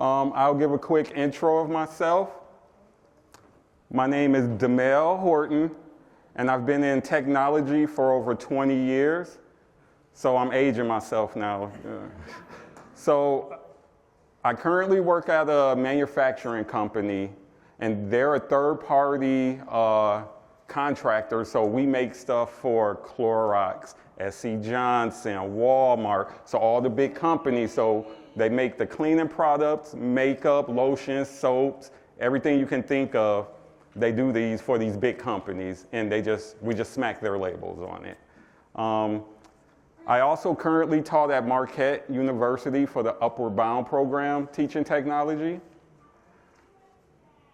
I'll give a quick intro of myself. My name is Demel Horton, and I've been in technology for over 20 years. So I'm aging myself now. So I currently work at a manufacturing company, and they're a third-party contractor. So we make stuff for Clorox, SC Johnson, Walmart, so all the big companies. So they make the cleaning products, makeup, lotions, soaps, everything you can think of. They do these for these big companies, and we just smack their labels on it. I also currently taught at Marquette University for the Upward Bound program, teaching technology.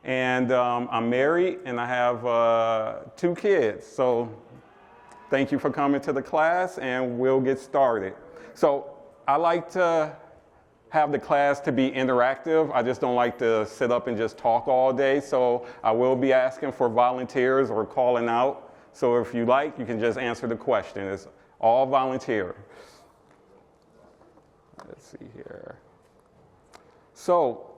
And I'm married, and I have 2 kids. So thank you for coming to the class, and we'll get started. So I like to have the class to be interactive. I just don't like to sit up and just talk all day. So I will be asking for volunteers or calling out. So if you like, you can just answer the question. It's all volunteer. Let's see here. So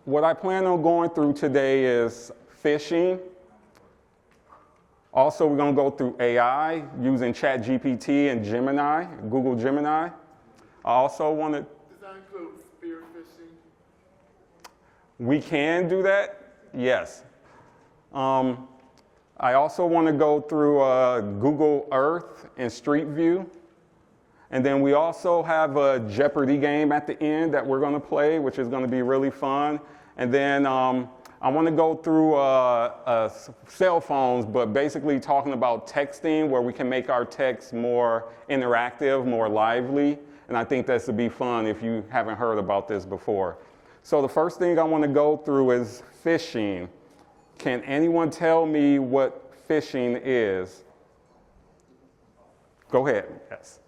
what I plan on going through today is phishing. Also, we're going to go through AI using ChatGPT and Gemini, Google Gemini. I also want to... Does that include spear phishing? We can do that, yes. I also want to go through Google Earth and Street View. And then we also have a Jeopardy game at the end that we're going to play, which is going to be really fun. And then I want to go through cell phones, but basically talking about texting, where we can make our text more interactive, more lively. And I think this would be fun if you haven't heard about this before. So the first thing I want to go through is phishing. Can anyone tell me what phishing is? Go ahead. Yes.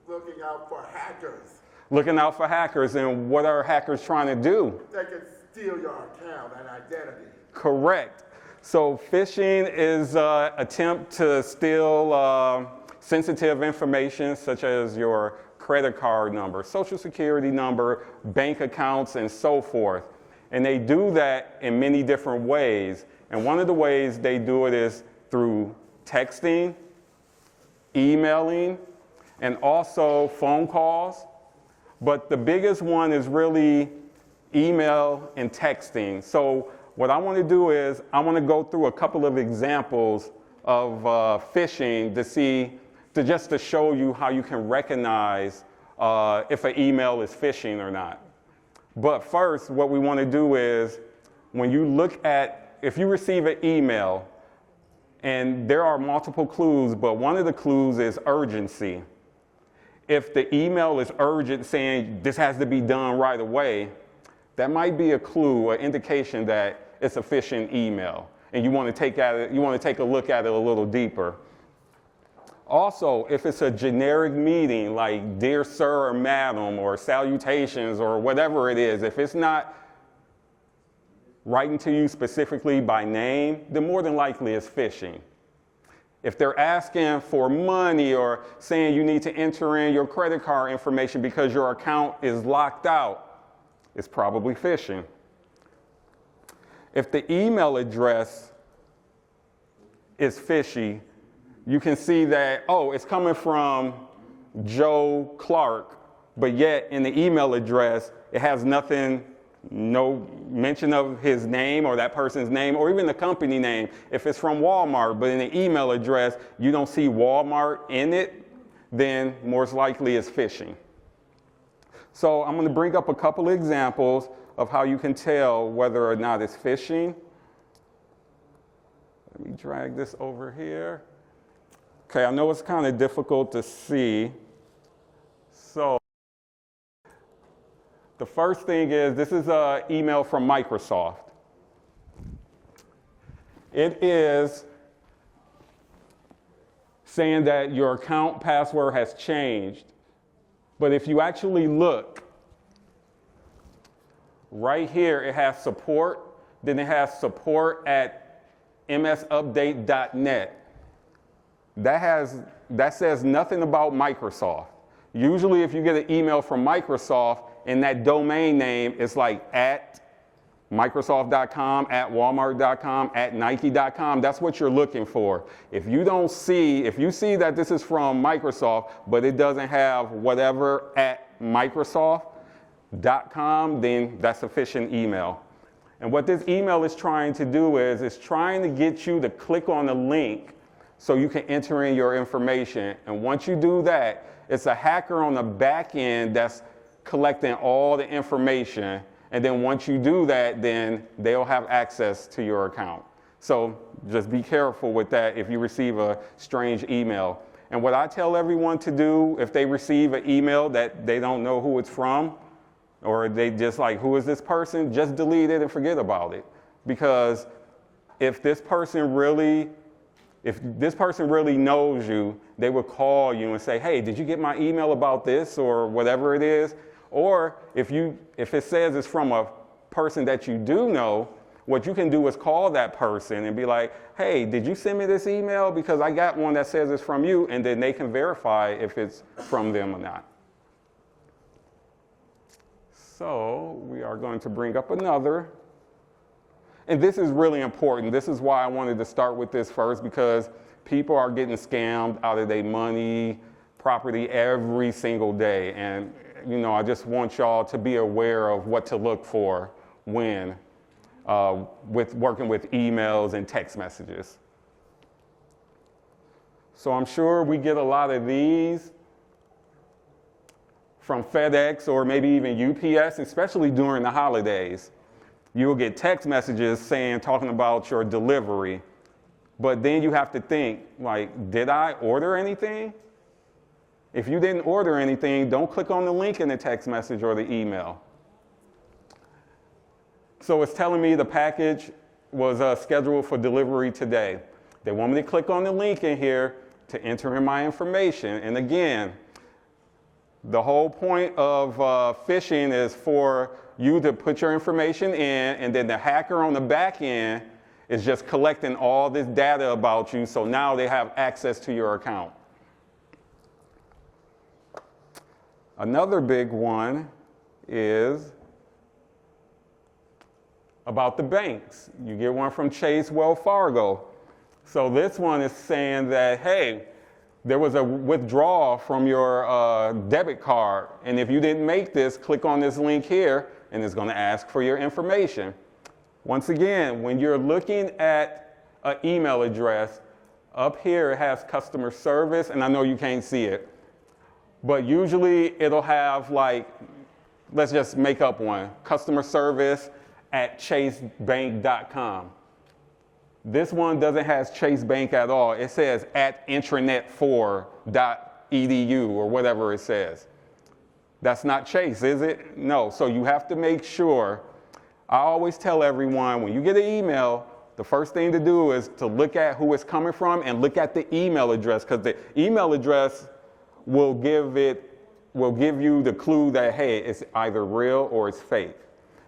Looking out for hackers. Looking out for hackers. And what are hackers trying to do? They can steal your account and identity. Correct. So phishing is an attempt to steal sensitive information such as your credit card number, social security number, bank accounts, and so forth. And they do that in many different ways. And one of the ways they do it is through texting, emailing, and also phone calls. But the biggest one is really email and texting. So what I want to do is I want to go through a couple of examples of phishing just to show you how you can recognize if an email is phishing or not. But first, what we want to do is if you receive an email, and there are multiple clues, but one of the clues is urgency. If the email is urgent, saying this has to be done right away, that might be a clue, an indication that it's a phishing email, and you want to take a look at it a little deeper. Also, if it's a generic meeting like dear sir or madam or salutations or whatever it is, if it's not writing to you specifically by name, then more than likely it's phishing. If they're asking for money or saying you need to enter in your credit card information because your account is locked out, it's probably phishing. If the email address is fishy, you can see that, it's coming from Joe Clark, but yet in the email address, it has no mention of his name or that person's name or even the company name. If it's from Walmart, but in the email address, you don't see Walmart in it, then most likely it's phishing. So I'm going to bring up a couple of examples of how you can tell whether or not it's phishing. Let me drag this over here. Okay, I know it's kind of difficult to see. So the first thing is, this is an email from Microsoft. It is saying that your account password has changed. But if you actually look, right here it has support, then it has support at msupdate.net. That says nothing about Microsoft. Usually if you get an email from Microsoft, and that domain name is like at Microsoft.com, at Walmart.com, at Nike.com. That's what you're looking for. If you see that this is from Microsoft, but it doesn't have whatever at Microsoft.com, then that's a phishing email. And what this email is trying to do is it's trying to get you to click on the link so you can enter in your information. And once you do that, it's a hacker on the back end that's collecting all the information. And then once you do that, then they'll have access to your account. So just be careful with that if you receive a strange email. And what I tell everyone to do if they receive an email that they don't know who it's from, or they just like, who is this person? Just delete it and forget about it. Because if this person really knows you, they will call you and say, hey, did you get my email about this or whatever it is? Or if it says it's from a person that you do know, what you can do is call that person and be like, hey, did you send me this email? Because I got one that says it's from you, and then they can verify if it's from them or not. So we are going to bring up another. And this is really important. This is why I wanted to start with this first, because people are getting scammed out of their money, property every single day. And, I just want y'all to be aware of what to look for when with working with emails and text messages. So I'm sure we get a lot of these from FedEx or maybe even UPS, especially during the holidays. You'll get text messages talking about your delivery, but then you have to think, like, did I order anything? If you didn't order anything, don't click on the link in the text message or the email. So it's telling me the package was scheduled for delivery today. They want me to click on the link in here to enter in my information. And again, the whole point of phishing is for you to put your information in, and then the hacker on the back end is just collecting all this data about you, so now they have access to your account. Another big one is about the banks. You get one from Chase, Wells Fargo. So this one is saying that, hey, there was a withdrawal from your debit card, and if you didn't make this, click on this link here, and it's going to ask for your information. Once again, when you're looking at an email address, up here it has customer service, and I know you can't see it, but usually it'll have, like, let's just make up one, customer service at chasebank.com. This one doesn't have Chase Bank at all. It says at intranet4.edu or whatever it says. That's not Chase, is it? No. So you have to make sure. I always tell everyone, when you get an email, the first thing to do is to look at who it's coming from and look at the email address, because the email address will give you the clue that, hey, it's either real or it's fake.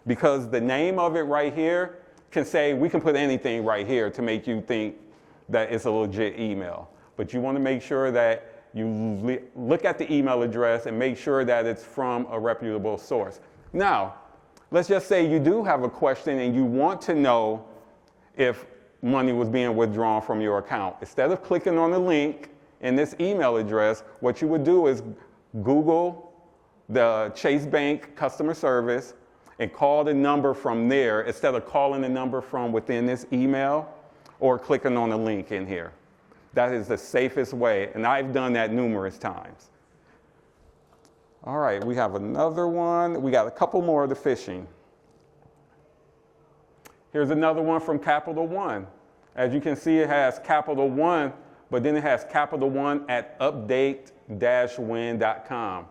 Because the name of it right here can say, we can put anything right here to make you think that it's a legit email. But you want to make sure that you look at the email address and make sure that it's from a reputable source. Now, let's just say you do have a question and you want to know if money was being withdrawn from your account. Instead of clicking on the link in this email address, what you would do is Google the Chase Bank customer service and call the number from there instead of calling the number from within this email or clicking on the link in here. That is the safest way, and I've done that numerous times. All right, we have another one. We got a couple more of the phishing. Here's another one from Capital One. As you can see, it has Capital One, but then it has Capital One at update-win.com.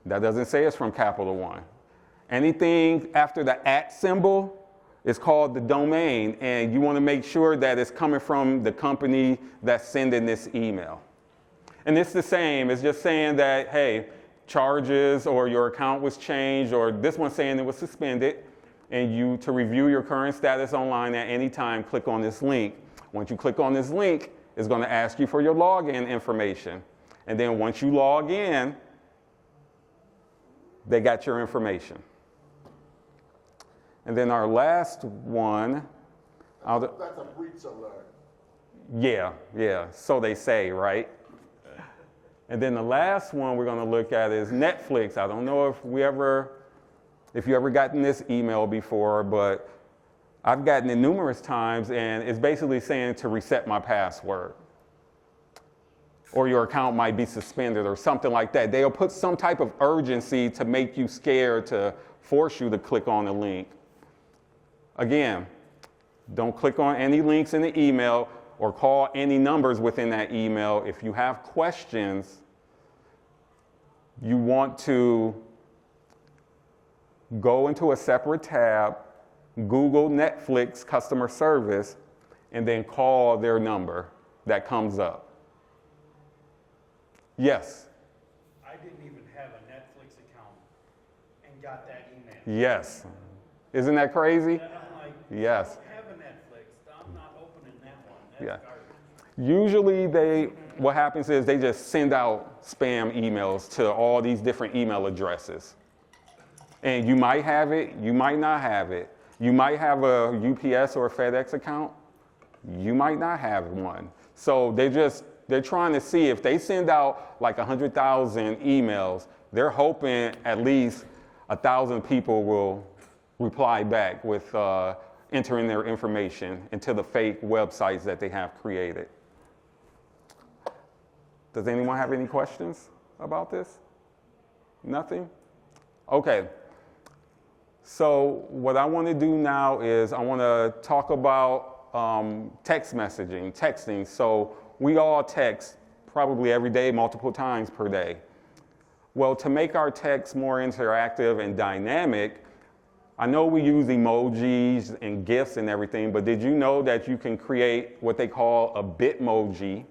That doesn't say it's from Capital One. Anything after the @ symbol is called the domain, and you want to make sure that it's coming from the company that's sending this email. And it's the same. It's just saying that, hey, charges or your account was changed, or this one's saying it was suspended, and to review your current status online at any time, click on this link. Once you click on this link, it's going to ask you for your login information. And then once you log in, they got your information. And then our last one, That's a breach alert. yeah, so they say, right? And then the last one we're going to look at is Netflix. I don't know if you ever gotten this email before, but I've gotten it numerous times, and it's basically saying to reset my password. Or your account might be suspended or something like that. They'll put some type of urgency to make you scared to force you to click on the link. Again, don't click on any links in the email or call any numbers within that email. If you have questions, you want to go into a separate tab, Google Netflix customer service, and then call their number that comes up. Yes? I didn't even have a Netflix account and got that email. Yes. Isn't that crazy? And I'm like, Yes. I don't have a Netflix. I'm not opening that one. That's Yeah. garbage. Usually what happens is they just send out spam emails to all these different email addresses. And you might have it, you might not have it. You might have a UPS or a FedEx account, you might not have one. So they're trying to see if they send out like 100,000 emails, they're hoping at least 1,000 people will reply back with entering their information into the fake websites that they have created. Does anyone have any questions about this? Nothing? Okay. So what I want to do now is I want to talk about text messaging, texting. So we all text probably every day, multiple times per day. Well, to make our text more interactive and dynamic, I know we use emojis and GIFs and everything, but did you know that you can create what they call a Bitmoji,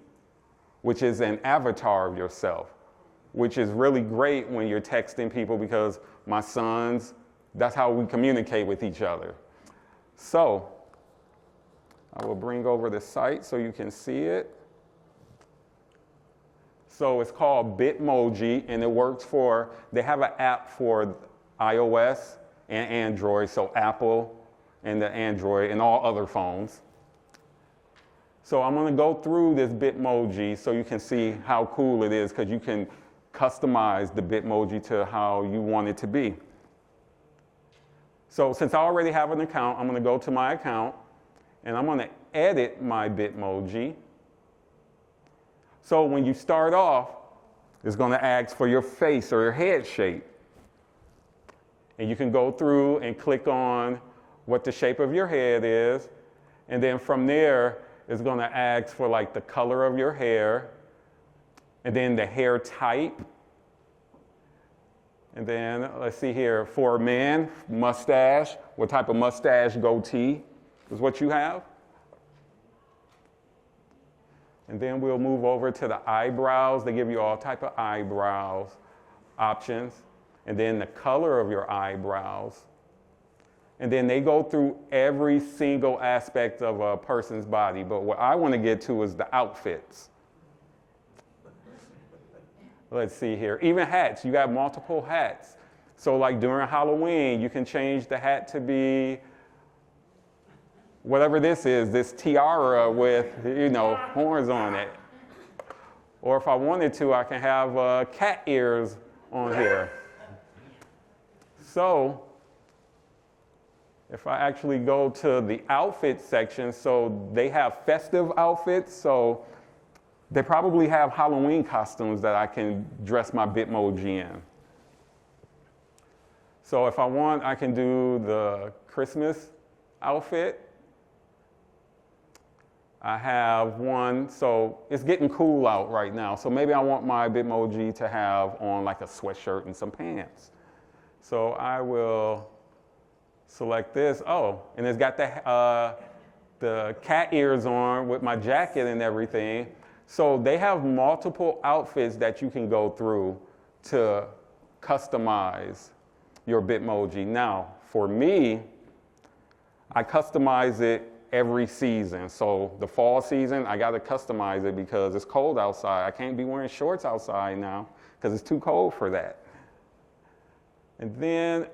which is an avatar of yourself, which is really great when you're texting people because my sons, that's how we communicate with each other. So I will bring over the site so you can see it. So it's called Bitmoji, and it works they have an app for iOS and Android, so Apple and the Android and all other phones. So I'm going to go through this Bitmoji so you can see how cool it is, because you can customize the Bitmoji to how you want it to be. So since I already have an account, I'm going to go to my account, and I'm going to edit my Bitmoji. So when you start off, it's going to ask for your face or your head shape. And you can go through and click on what the shape of your head is. And then from there, it's going to ask for like the color of your hair, and then the hair type. And then let's see here, for men, mustache, what type of mustache, goatee is what you have. And then we'll move over to the eyebrows. They give you all type of eyebrows options. And then the color of your eyebrows. And then they go through every single aspect of a person's body. But what I want to get to is the outfits. Let's see here. Even hats. You got multiple hats. So like during Halloween, you can change the hat to be whatever this is, this tiara with, horns on it. Or if I wanted to, I can have cat ears on here. So if I actually go to the outfit section, so they have festive outfits, so they probably have Halloween costumes that I can dress my Bitmoji in. So if I want, I can do the Christmas outfit. I have one, so it's getting cool out right now, so maybe I want my Bitmoji to have on like a sweatshirt and some pants. So I will select this. Oh, and it's got the cat ears on with my jacket and everything. So they have multiple outfits that you can go through to customize your Bitmoji. Now, for me, I customize it every season. So the fall season, I got to customize it because it's cold outside. I can't be wearing shorts outside now because it's too cold for that. And then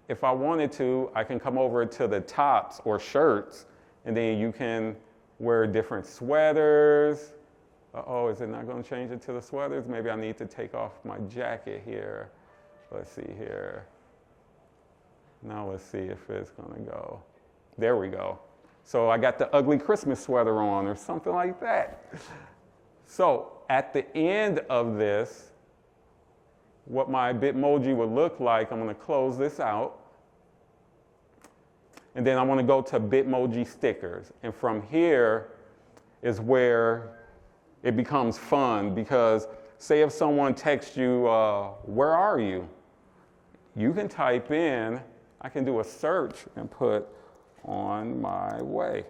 if I wanted to, I can come over to the tops or shirts, and then you can wear different sweaters. Uh-oh, is it not going to change it to the sweaters? Maybe I need to take off my jacket here. Let's see here. Now let's see if it's going to go. There we go. So I got the ugly Christmas sweater on or something like that. So at the end of this, what my Bitmoji would look like, I'm going to close this out. And then I want to go to Bitmoji stickers. And from here is where it becomes fun, because say if someone texts you, where are you? You can type in, I can do a search and put on my way.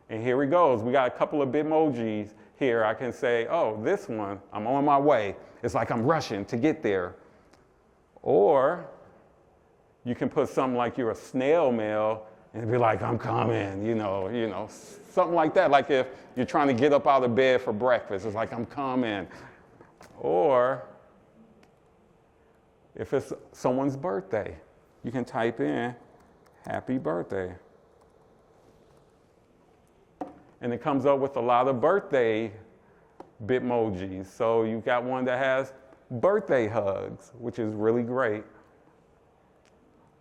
And here it goes. We got a couple of Bitmojis here. I can say, oh, this one, I'm on my way. It's like I'm rushing to get there. Or you can put something like you're a snail mail and be like, I'm coming, you know, something like that. Like if you're trying to get up out of bed for breakfast, it's like, I'm coming. Or if it's someone's birthday, you can type in, happy birthday. And it comes up with a lot of birthday Bitmojis. So you've got one that has birthday hugs, which is really great.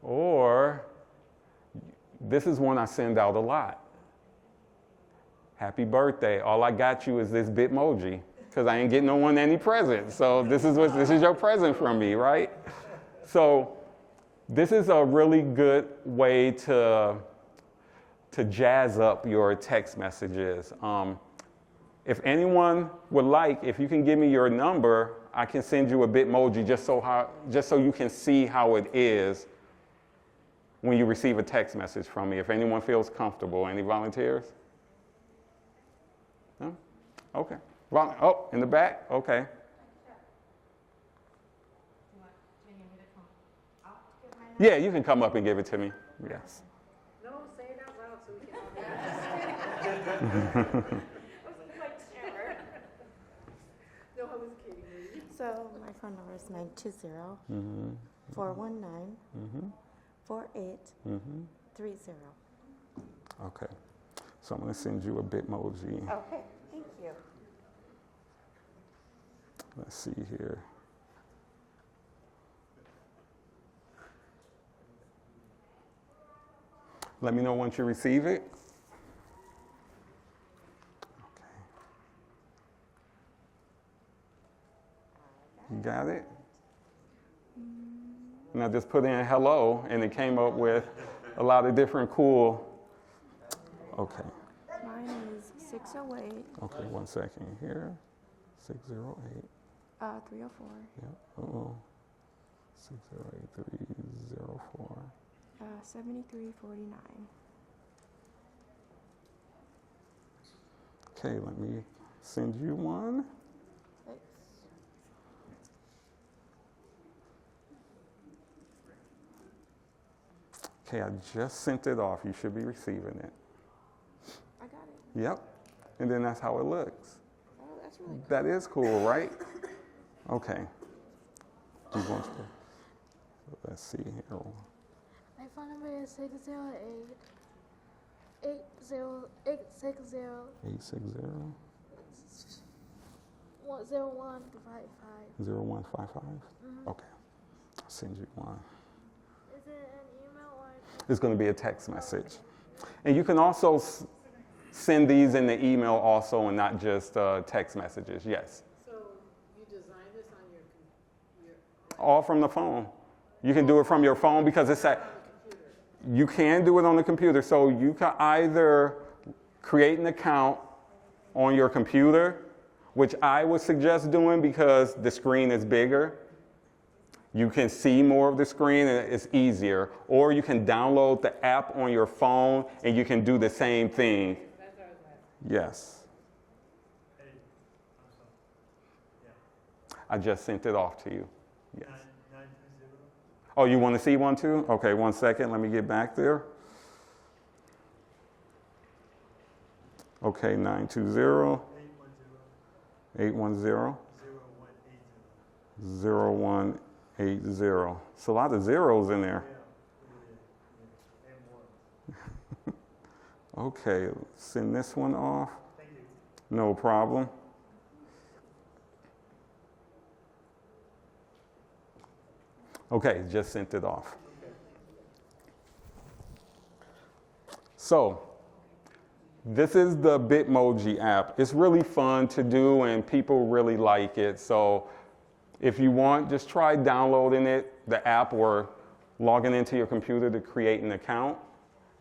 Or this is one I send out a lot. Happy birthday. All I got you is this Bitmoji, because I ain't getting no one any presents. So this is your present from me, right? So this is a really good way to jazz up your text messages. If anyone would like, if you can give me your number, I can send you a Bitmoji just so you can see how it is when you receive a text message from me. If anyone feels comfortable. Any volunteers? No? Okay. Oh, in the back? Okay. Yeah, you can come up and give it to me. Yes. No, say it out loud so we can all hear. No, I was kidding. So my phone number is 920-419-4830. Okay. So I'm going to send you a Bitmoji. Okay, thank you. Let's see here. Let me know once you receive it. Okay. You got it? And I just put in hello, and it came up with a lot of different cool. Okay. Mine is 608. Okay, 1 second here. 608. 304. Yep. 608304. 7349. Okay, let me send you one. Thanks. Okay, I just sent it off. You should be receiving it. I got it. Yep. And then that's how it looks. Oh, that's really cool. That is cool, right? Okay. Do you want to? Let's see here. My phone number is 608-860-860. 860 0155. 0155. Okay. I'll send you one. Is it an email or? It's going to be a text message. And you can also send these in the email also and not just text messages. Yes. So you designed this on your All from the phone. You can do it from your phone because it's you can do it on the computer. So you can either create an account on your computer, which I would suggest doing because the screen is bigger. You can see more of the screen and it's easier. Or you can download the app on your phone and you can do the same thing. Yes. I just sent it off to you. Yes. Oh, you want to see one too? Okay, 1 second. Let me get back there. Okay, 920 810 0180. 80. It's a lot of zeros in there. Okay, send this one off. Thank you. No problem. Okay, just sent it off. So, this is the Bitmoji app. It's really fun to do and people really like it. So, if you want, just try downloading it, the app, or logging into your computer to create an account.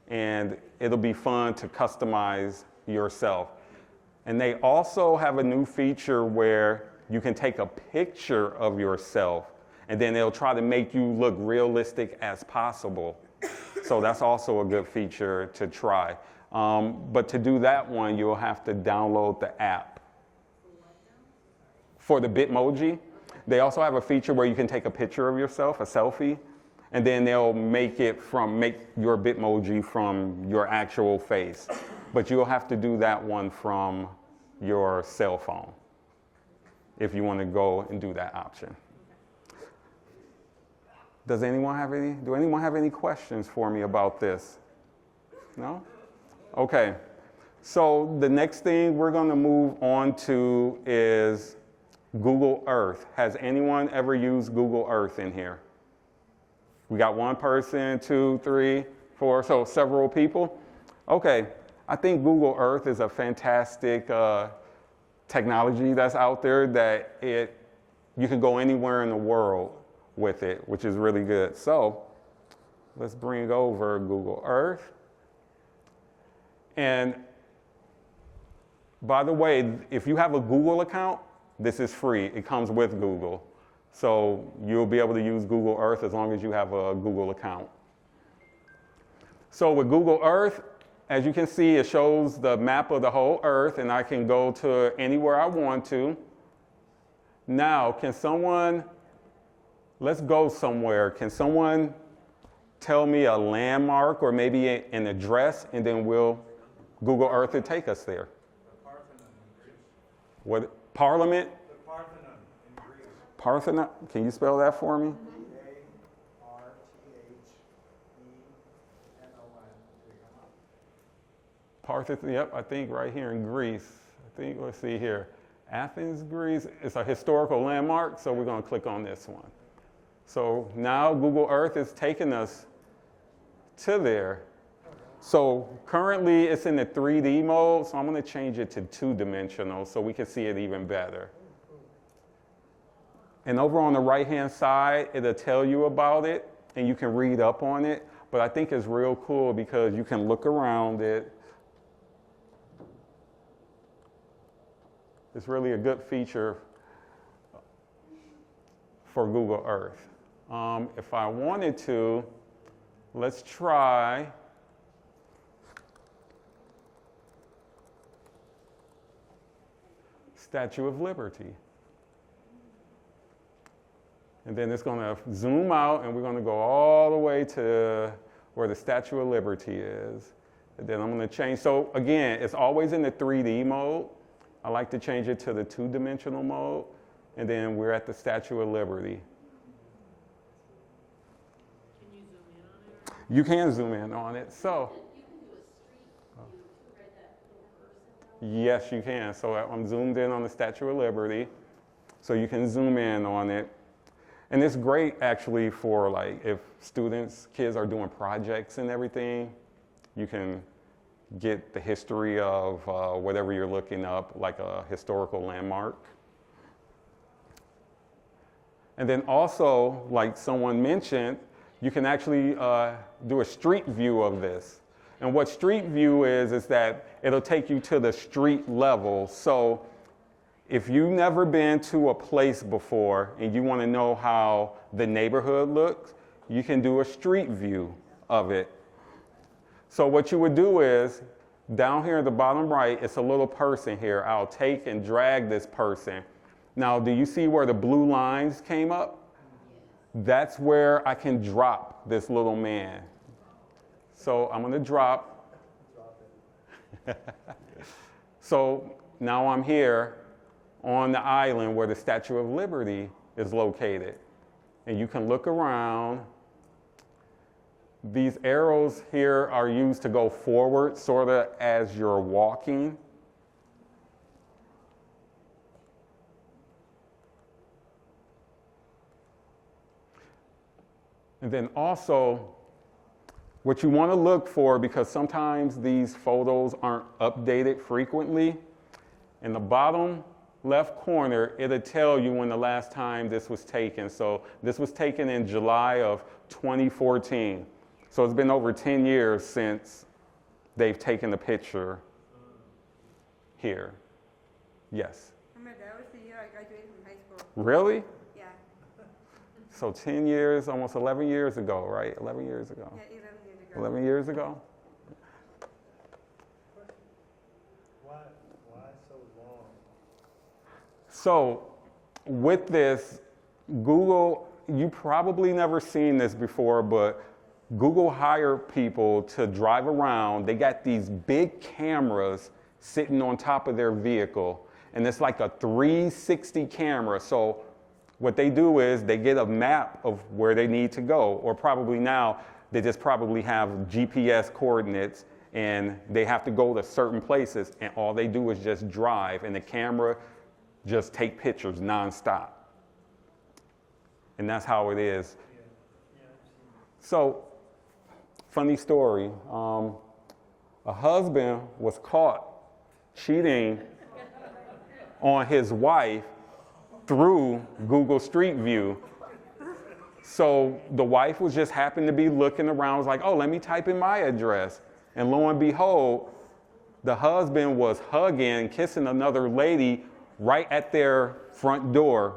And it'll be fun to customize yourself. And they also have a new feature where you can take a picture of yourself, and then they'll try to make you look realistic as possible. So that's also a good feature to try. But to do that one, you'll have to download the app. For the Bitmoji, they also have a feature where you can take a picture of yourself, a selfie, and then they'll make your Bitmoji from your actual face. But you'll have to do that one from your cell phone if you want to go and do that option. Do anyone have any questions for me about this? No? Okay. So the next thing we're going to move on to is Google Earth. Has anyone ever used Google Earth in here? We got one person, 2, 3, 4, so several people. Okay, I think Google Earth is a fantastic technology that's out there that you can go anywhere in the world with it, which is really good. So let's bring over Google Earth. And by the way, if you have a Google account, this is free. It comes with Google. So you'll be able to use Google Earth as long as you have a Google account. So with Google Earth, as you can see, it shows the map of the whole Earth, and I can go to anywhere I want to. Now, let's go somewhere. Can someone tell me a landmark or maybe an address, and then Google Earth will take us there? The Parthenon in Greece. What, Parliament? The Parthenon in Greece. Parthenon? Can you spell that for me? Parthenon, yep, I think right here in Greece. Let's see here. Athens, Greece. It's a historical landmark, so we're going to click on this one. So now Google Earth is taking us to there. So currently it's in the 3D mode, so I'm going to change it to 2-dimensional so we can see it even better. And over on the right-hand side, it'll tell you about it, and you can read up on it. But I think it's real cool because you can look around it. It's really a good feature for Google Earth. If I wanted to, let's try Statue of Liberty. And then it's going to zoom out, and we're going to go all the way to where the Statue of Liberty is. And then I'm going to change. So again, it's always in the 3D mode. I like to change it to the 2-dimensional mode. And then we're at the Statue of Liberty. Can you zoom in on it? You can zoom in on it. So, You can do a street view too, right? That little person. yes, you can. So I'm zoomed in on the Statue of Liberty. So you can zoom in on it. And it's great actually for like if kids are doing projects and everything, you can get the history of whatever you're looking up, like a historical landmark. And then also, like someone mentioned, you can actually do a street view of this. And what street view is that it'll take you to the street level. So if you've never been to a place before and you want to know how the neighborhood looks, you can do a street view of it. So what you would do is, down here at the bottom right, it's a little person here. I'll take and drag this person. Now, do you see where the blue lines came up? That's where I can drop this little man. So I'm going to drop. So now I'm here on the island where the Statue of Liberty is located. and you can look around. These arrows here are used to go forward, sort of as you're walking. And then also, what you want to look for, because sometimes these photos aren't updated frequently, in the bottom left corner, it'll tell you when the last time this was taken. So this was taken in July of 2014. So it's been over 10 years since they've taken the picture here. Yes. Remember, that was the year I graduated from high school. Really? Yeah. So 10 years, almost 11 years ago, right? 11 years ago. Yeah, 11 years ago. 11 years ago? Why so long? So with this, Google, you probably never seen this before, but Google hired people to drive around. They got these big cameras sitting on top of their vehicle, and it's like a 360 camera. So what they do is they get a map of where they need to go, or probably now they just probably have GPS coordinates, and they have to go to certain places, and all they do is just drive, and the camera just take pictures nonstop. And that's how it is. So, funny story. A husband was caught cheating on his wife through Google Street View. So the wife was just happened to be looking around, was like, oh, let me type in my address. And lo and behold, the husband was hugging, kissing another lady right at their front door,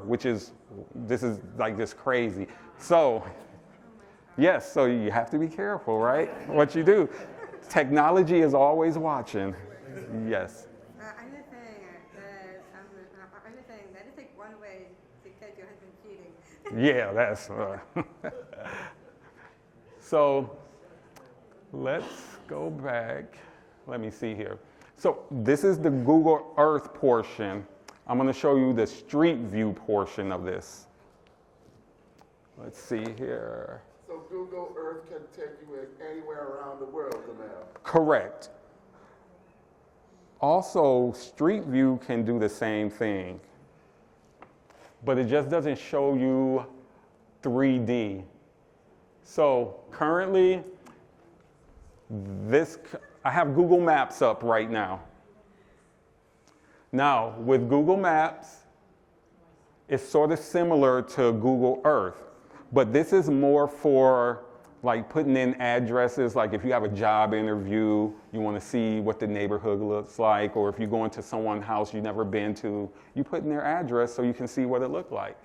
this is like just crazy. So, yes, so you have to be careful, right? What you do. Technology is always watching. Yes. I'm just saying that is like one way to catch your husband cheating. Yeah, that's. So let's go back. Let me see here. So this is the Google Earth portion. I'm going to show you the Street View portion of this. Let's see here. So Google Earth can take you anywhere around the world now. Correct. Also, Street View can do the same thing, but it just doesn't show you 3D. So currently, I have Google Maps up right now. Now, with Google Maps, it's sort of similar to Google Earth, but this is more for like putting in addresses, like if you have a job interview, you want to see what the neighborhood looks like, or if you go into someone's house you've never been to, you put in their address so you can see what it looked like.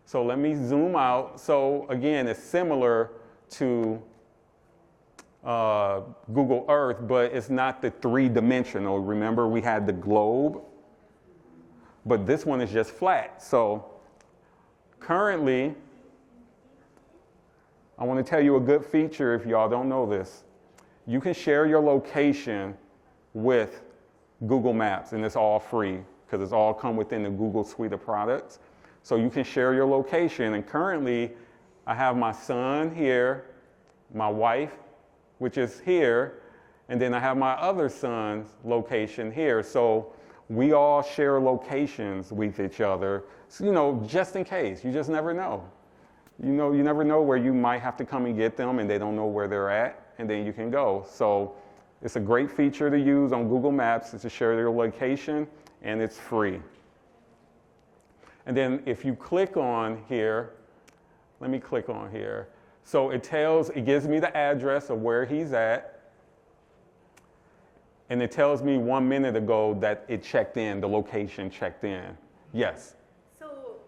So let me zoom out. So again, it's similar to Google Earth, but it's not the three-dimensional. Remember, we had the globe, but this one is just flat. So currently, I want to tell you a good feature if y'all don't know this. You can share your location with Google Maps, and it's all free because it's all come within the Google suite of products. So you can share your location, and currently I have my son here, my wife, which is here, and then I have my other son's location here. So we all share locations with each other, so, just in case. You just never know. You never know where you might have to come and get them and they don't know where they're at, and then you can go. So it's a great feature to use on Google Maps to share your location, and it's free. And then if you click on here, let me click on here. So it gives me the address of where he's at, and it tells me 1 minute ago that it checked in, the location checked in. Yes? So,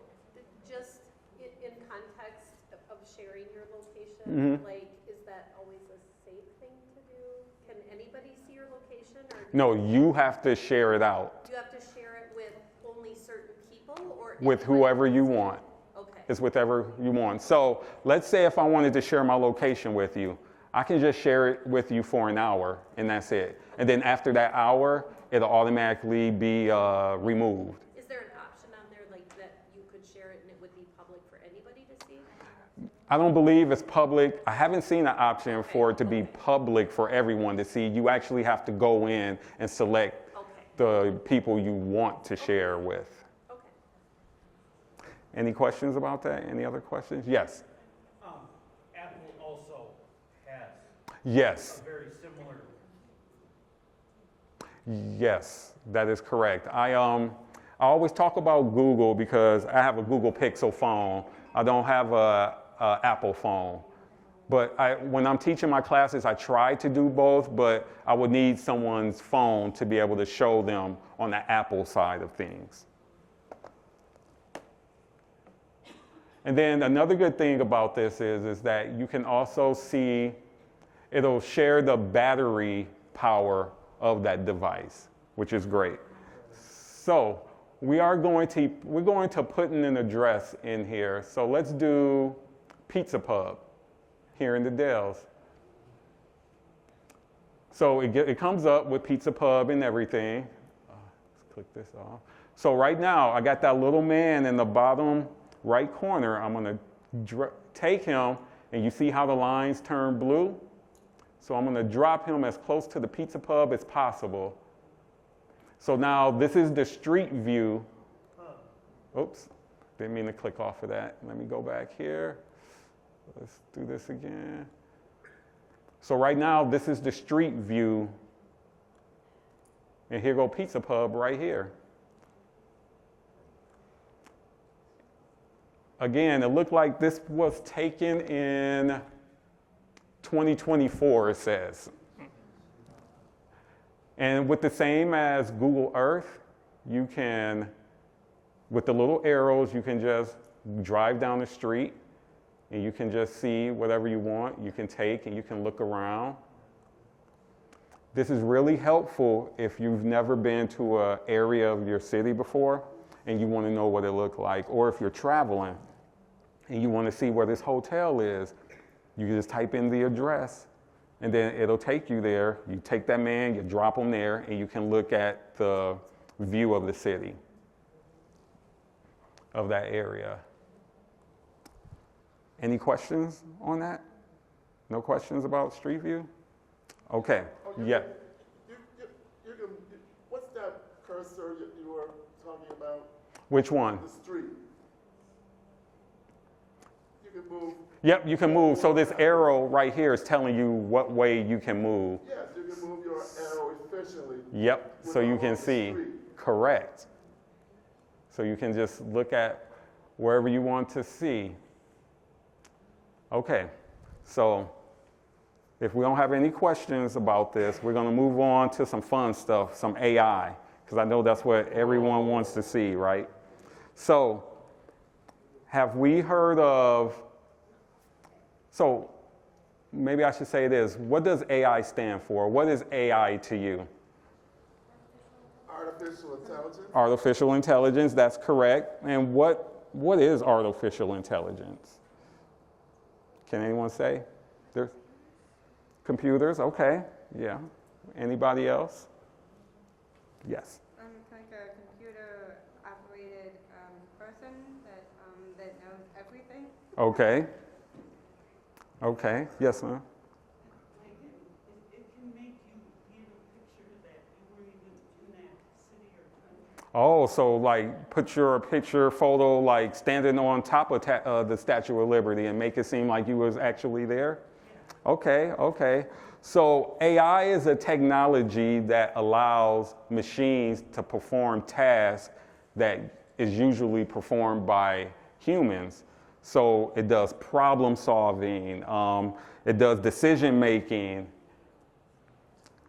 just in context of sharing your location, like, is that always a safe thing to do? Can anybody see your location, or No, you have to share it out do you have to share it with only certain people, or with anybody? whoever you want. Okay. It's with whoever you want. So let's say if I wanted to share my location with you, I can just share it with you for an hour, and that's it. And then after that hour, it'll automatically be removed. Is there an option on there like that you could share it and it would be public for anybody to see? I don't believe it's public. I haven't seen an option for it to be public for everyone to see. You actually have to go in and select Okay, the people you want to share with. okay. Any questions about that? Any other questions? Yes. Apple also has Yes. a very similar, Yes, that is correct. I always talk about Google because I have a Google Pixel phone. I don't have a Apple phone. But when I'm teaching my classes, I try to do both, but I would need someone's phone to be able to show them on the Apple side of things. And then another good thing about this is that you can also see it'll share the battery power of that device, which is great. So we're going to put in an address in here. So let's do Pizza Pub here in the Dells. So it comes up with Pizza Pub and everything. Let's click this off. So right now I got that little man in the bottom right corner. I'm going to take him, and you see how the lines turn blue? So I'm going to drop him as close to the Pizza Pub as possible. So now this is the street view. Oops, didn't mean to click off of that. Let me go back here. Let's do this again. So right now this is the street view. And here go Pizza Pub right here. Again, it looked like this was taken in 2024, it says. And with the same as Google Earth, you can, with the little arrows, you can just drive down the street and you can just see whatever you want. You can take and you can look around. This is really helpful if you've never been to an area of your city before and you want to know what it looked like, or if you're traveling and you want to see where this hotel is. You can just type in the address, and then it'll take you there. You take that man, you drop him there, and you can look at the view of the city, of that area. Any questions on that? No questions about Street View? Okay, yeah. You can, what's that cursor you were talking about? Which one? The street. You can move. Yep, you can move. So this arrow right here is telling you what way you can move. Yes, you can move your arrow efficiently. Yep, so you can along the see. street. Correct. So you can just look at wherever you want to see. Okay, so if we don't have any questions about this, we're going to move on to some fun stuff, some AI, because I know that's what everyone wants to see, right? So have we heard of, so maybe I should say this, what does AI stand for? What is AI to you? Artificial intelligence. Artificial intelligence, that's correct. And what is artificial intelligence? Can anyone say? There's computers, okay, yeah. Anybody else? Yes. Like a computer-operated person that knows everything. Okay. Okay, yes, ma'am. It can make you paint a picture that you weren't even in that city or country. Oh, so like put your picture photo like standing on top of the Statue of Liberty and make it seem like you was actually there? Okay, okay. So AI is a technology that allows machines to perform tasks that is usually performed by humans. So it does problem solving, it does decision making,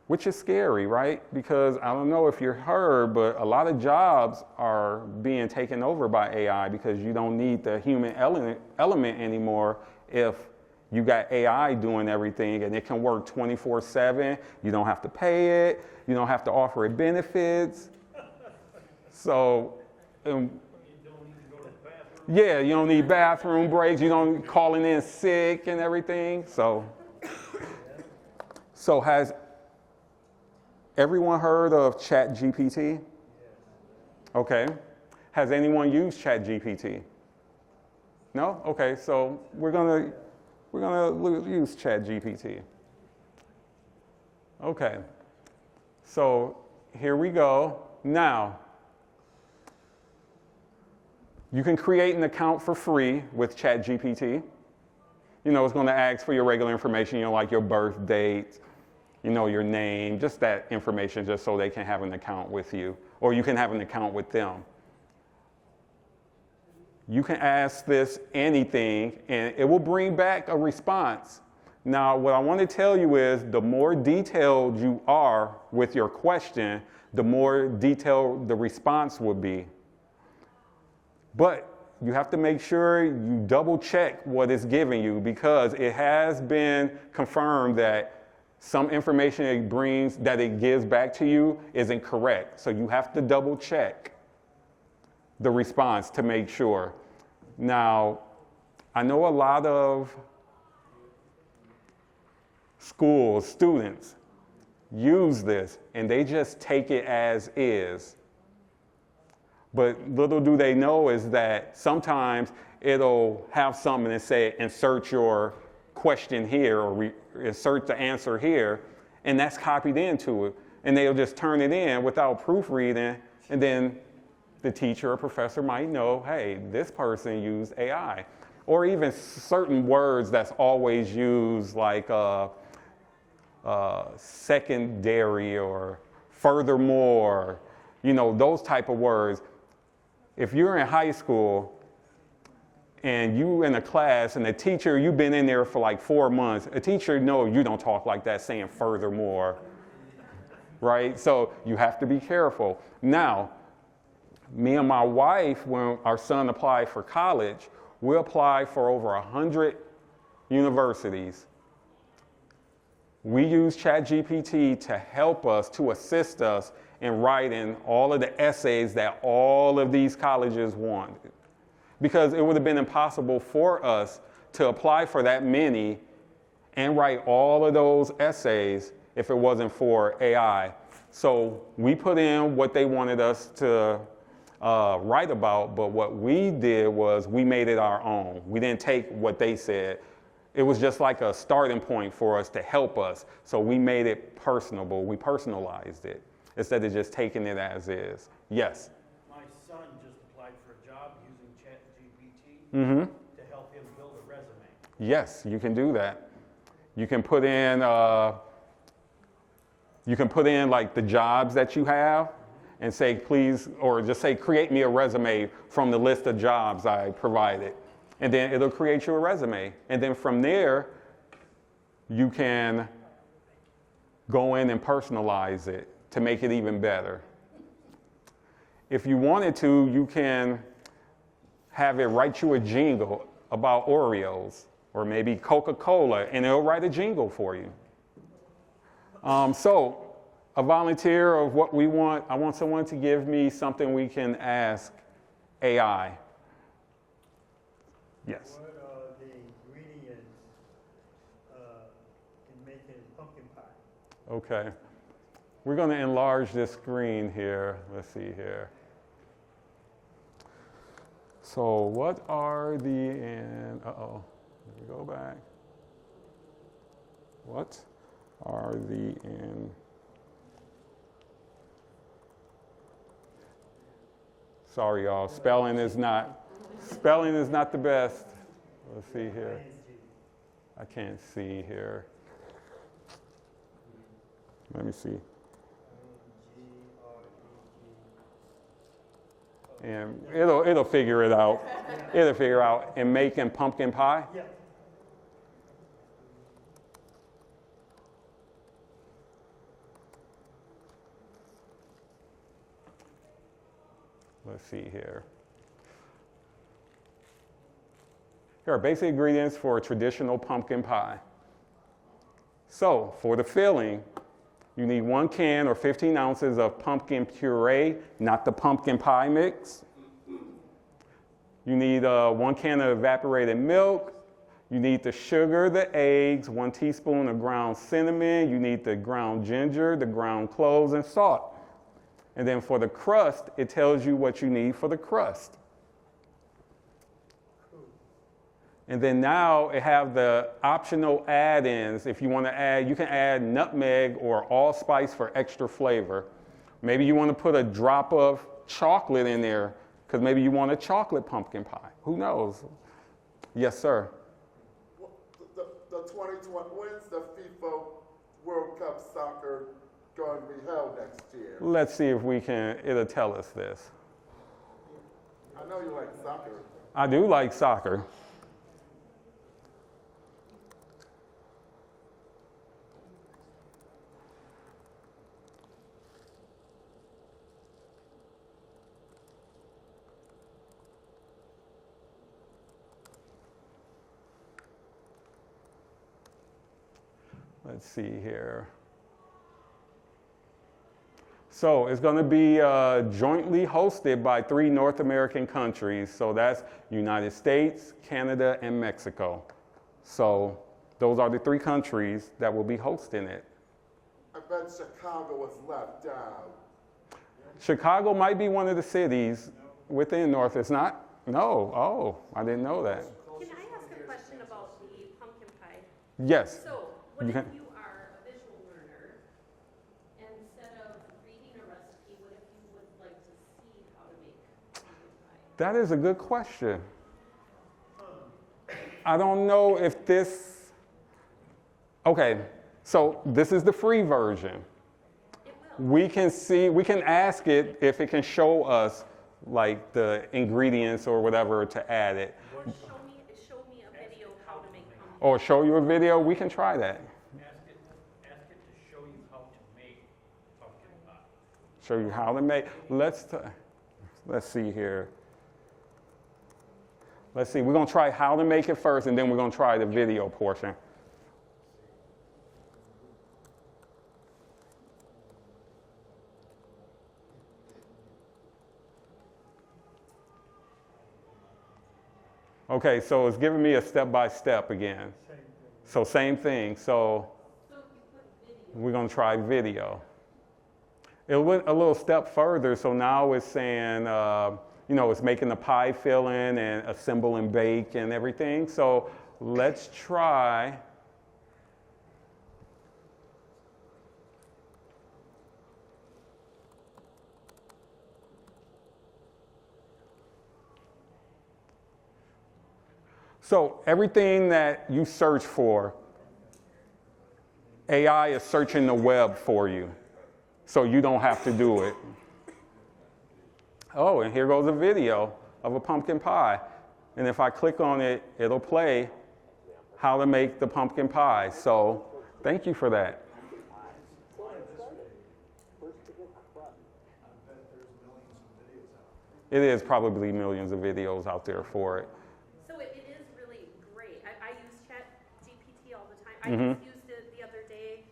which is scary, right? Because I don't know if you heard, but a lot of jobs are being taken over by AI because you don't need the human element anymore if you got AI doing everything, and it can work 24/7. You don't have to pay it. You don't have to offer it benefits. So, yeah, you don't need bathroom breaks. You don't calling in sick and everything. So has everyone heard of ChatGPT? Okay. Has anyone used ChatGPT? No? Okay, so we're gonna use ChatGPT. Okay, so here we go. Now, you can create an account for free with ChatGPT. You know, it's going to ask for your regular information, you know, like your birth date, you know, your name, just that information, just so they can have an account with you, or you can have an account with them. You can ask this anything, and it will bring back a response. Now, what I want to tell you is the more detailed you are with your question, the more detailed the response will be. But you have to make sure you double check what it's giving you, because it has been confirmed that some information it gives back to you isn't correct. So you have to double check the response to make sure. Now, I know a lot of schools, students use this and they just take it as is. But little do they know is that sometimes it'll have something and say, insert your question here, or insert the answer here, and that's copied into it. And they'll just turn it in without proofreading, and then the teacher or professor might know, hey, this person used AI. Or even certain words that's always used, like secondary or furthermore, you know, those type of words. If you're in high school and you in a class and the teacher, you've been in there for like 4 months, a teacher knows you don't talk like that saying furthermore, right? So you have to be careful. Now, me and my wife, when our son applied for college, we applied for over 100 universities. We use ChatGPT to help us, to assist us in writing all of the essays that all of these colleges wanted. Because it would have been impossible for us to apply for that many and write all of those essays if it wasn't for AI. So we put in what they wanted us to write about, but what we did was we made it our own. We didn't take what they said. It was just like a starting point for us to help us. So we made it personable. We personalized it instead of just taking it as is. Yes? My son just applied for a job using ChatGPT Mm-hmm. to help him build a resume. Yes, you can do that. You can put in like the jobs that you have and say, please, or just say, create me a resume from the list of jobs I provided. And then it'll create you a resume. And then from there, you can go in and personalize it to make it even better. If you wanted to, you can have it write you a jingle about Oreos or maybe Coca-Cola, and it'll write a jingle for you. So a volunteer of what we want, I want someone to give me something we can ask AI. Yes. What are the ingredients in making pumpkin pie? Okay. We're going to enlarge this screen here. Let's see here. So what are uh-oh, let me go back. What are the Sorry, y'all, spelling is not the best. Let's see here. I can't see here. Let me see. And it'll figure it out. It'll figure out. And making pumpkin pie? Yeah. Let's see here. Here are basic ingredients for a traditional pumpkin pie. So, for the filling, you need 1 can or 15 ounces of pumpkin puree, not the pumpkin pie mix. You need 1 can of evaporated milk. You need the sugar, the eggs, 1 teaspoon of ground cinnamon. You need the ground ginger, the ground cloves, and salt. And then for the crust, it tells you what you need for the crust. And then now it have the optional add-ins. If you want to add, you can add nutmeg or allspice for extra flavor. Maybe you want to put a drop of chocolate in there because maybe you want a chocolate pumpkin pie. Who knows? Yes, sir. The 2020, when's the FIFA World Cup soccer going to be held next year? Let's see if it'll tell us this. I know you like soccer. I do like soccer. Let's see here. So it's going to be jointly hosted by 3 North American countries. So that's United States, Canada, and Mexico. So those are the 3 countries that will be hosting it. I bet Chicago was left out. Chicago might be one of the cities within North. It's not? No. Oh, I didn't know that. Can I ask a question about the pumpkin pie? Yes. So, what You if can- you are a visual learner, and instead of reading a recipe, what if you would like to see how to make pumpkin pie? That is a good question. I don't know if this. Okay, so this is the free version. It will. We can ask it if it can show us like the ingredients or whatever to add it. Or show me a video of how to make pumpkin. Or show you a video, we can try that. Ask it to show you how to make pumpkin pie. Show you how to make. Let's see here. Let's see, we're gonna try how to make it first and then we're gonna try the video portion. Okay, so it's giving me a step-by-step again. Same thing. So same thing, so we're gonna try video. It went a little step further, so now it's saying, it's making the pie filling and assemble and bake and everything. So let's try. So everything that you search for, AI is searching the web for you, so you don't have to do it. Oh, and here goes a video of a pumpkin pie. And if I click on it, it'll play how to make the pumpkin pie. So thank you for that. It is probably millions of videos out there for it. So it is really great. I use ChatGPT all the time. I Mhm. just used it the other day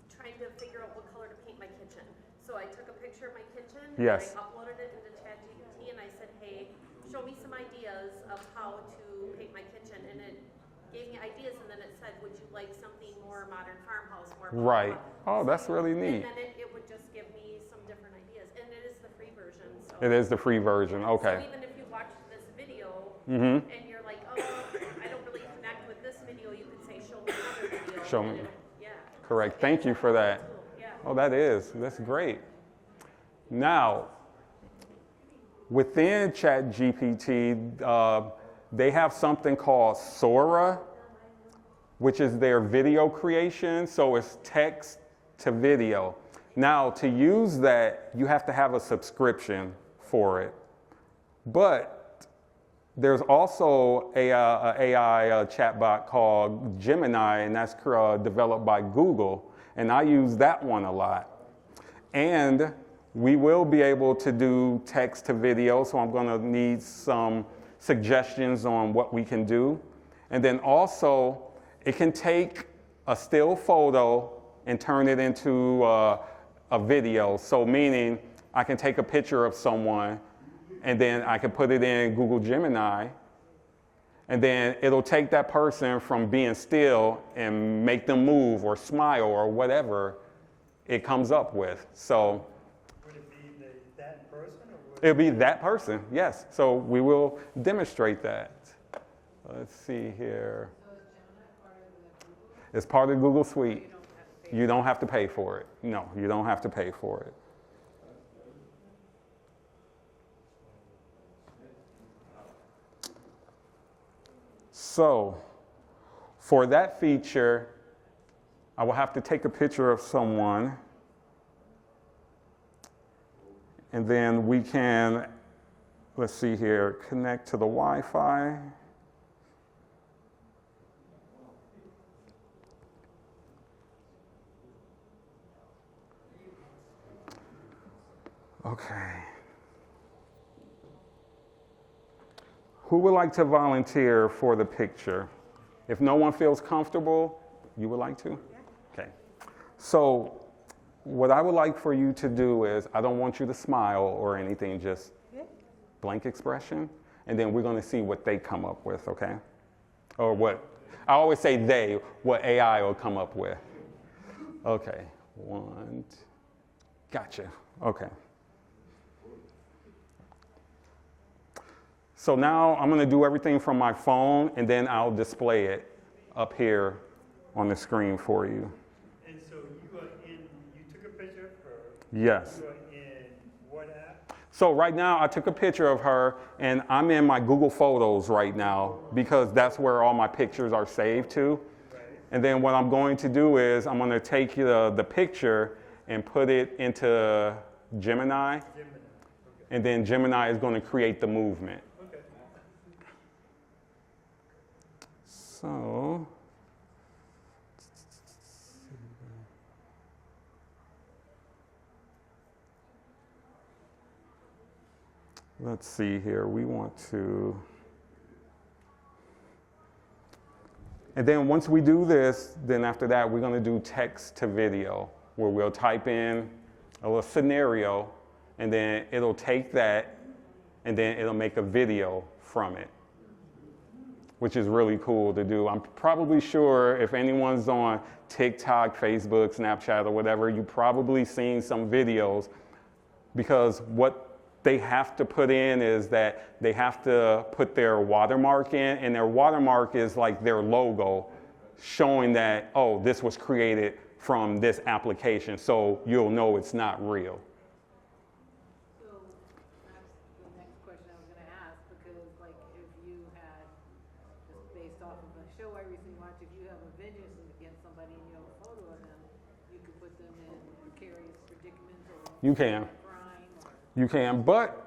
trying to figure out what color to paint my kitchen. So I took a picture of my kitchen, Yes. and I uploaded it into ChatGPT, and I said, hey, show me some ideas of how to paint my kitchen. And it gave me ideas, and then it said, would you like something more modern farmhouse, more blah, blah, Right. blah. Oh, that's really neat. And then it would just give me some different ideas. And it is the free version. So. It is the free version. Okay. So even if you watch this video, Mhm. and you're like, oh, I don't really connect with this video, you can say, show me another video. Show and me. it'll- Yeah. Correct. Thank you for that. Yeah. Oh, that's great. Now, within ChatGPT, they have something called Sora, which is their video creation. So it's text to video. Now, to use that, you have to have a subscription for it. But there's also a AI chatbot called Gemini, and that's developed by Google. And I use that one a lot. And we will be able to do text to video, so I'm going to need some suggestions on what we can do. And then also, it can take a still photo and turn it into a video. So meaning, I can take a picture of someone, and then I can put it in Google Gemini, and then it'll take that person from being still and make them move or smile or whatever it comes up with. So Would it be that person or would it'll be that person, yes. So we will demonstrate that. Let's see here. It's part of Google Suite. You don't have to pay for it. No, you don't have to pay for it. So, for that feature, I will have to take a picture of someone, and then we can, let's see here, connect to the Wi-Fi. Okay. Who would like to volunteer for the picture? If no one feels comfortable, you would like to? Yeah. Okay. So what I would like for you to do is, I don't want you to smile or anything, just Yeah. blank expression, and then we're going to see what they come up with, okay? Or what, I always say they, what AI will come up with. Okay, gotcha, okay. So now I'm going to do everything from my phone, and then I'll display it up here on the screen for you. And so you took a picture of her. Yes. You are in what app? So right now I took a picture of her, and I'm in my Google Photos right now because that's where all my pictures are saved to. Right. And then what I'm going to do is I'm going to take the picture and put it into Gemini, Gemini. Okay. and then Gemini is going to create the movement. Okay. So, let's see here. We want to, and then once we do this, then after that, we're going to do text to video, where we'll type in a little scenario, and then it'll take that, and then it'll make a video from it, which is really cool to do. I'm probably sure if anyone's on TikTok, Facebook, Snapchat, or whatever, you've probably seen some videos, because what they have to put in is that they have to put their watermark in, and their watermark is like their logo showing that, oh, this was created from this application, so you'll know it's not real. So that's the next question I was gonna ask, because like if you had, just based off of a show I recently watched, if you have a vengeance against somebody and you have a photo of them, you could put them in precarious predicaments or You can. crime or. You can, but,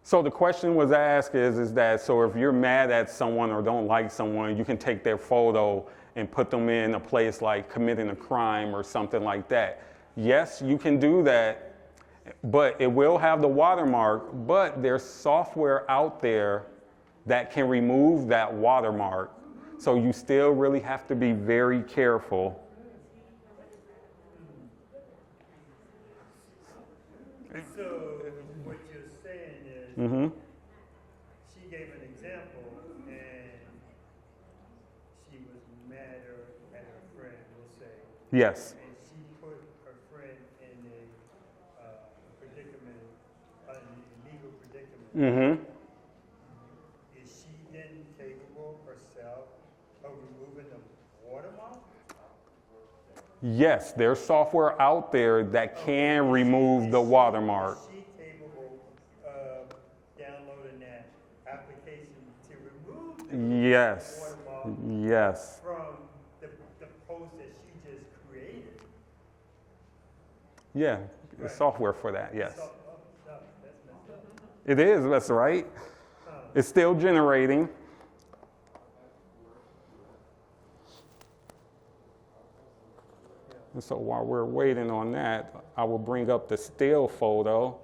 so the question was asked is that, so if you're mad at someone or don't like someone, you can take their photo and put them in a place like committing a crime or something like that. Yes, you can do that, but it will have the watermark, but there's software out there that can remove that watermark. So you still really have to be very careful. So what you're saying is, Mm-hmm. she gave an example, and she was mad at her friend, we'll say, Yes. and she put her friend in a predicament, an illegal predicament. Mm-hmm. Is she then capable herself of removing the watermark? Yes, there's software out there that can remove the watermark. Is she capable of downloading that application to remove the Yes. watermark Yes. from the post that she just created? Yeah, there's software for that, yes. So, oh, no, that's messed up. It is, that's right. It's still generating. And so while we're waiting on that, I will bring up the still photo.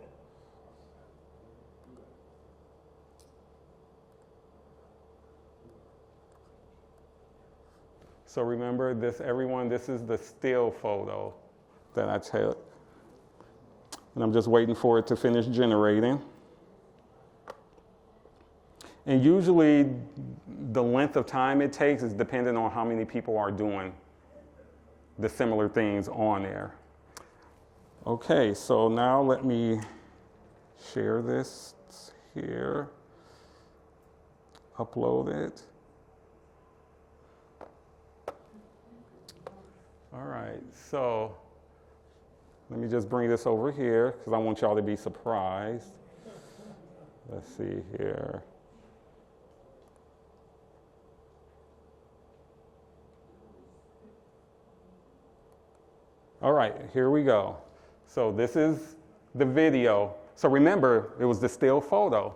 So remember this, everyone, this is the still photo that I took. And I'm just waiting for it to finish generating. And usually the length of time it takes is dependent on how many people are doing the similar things on there. Okay, so now let me share this here, upload it. All right, so let me just bring this over here because I want y'all to be surprised. Let's see here. All right, here we go. So this is the video. So remember, it was the still photo.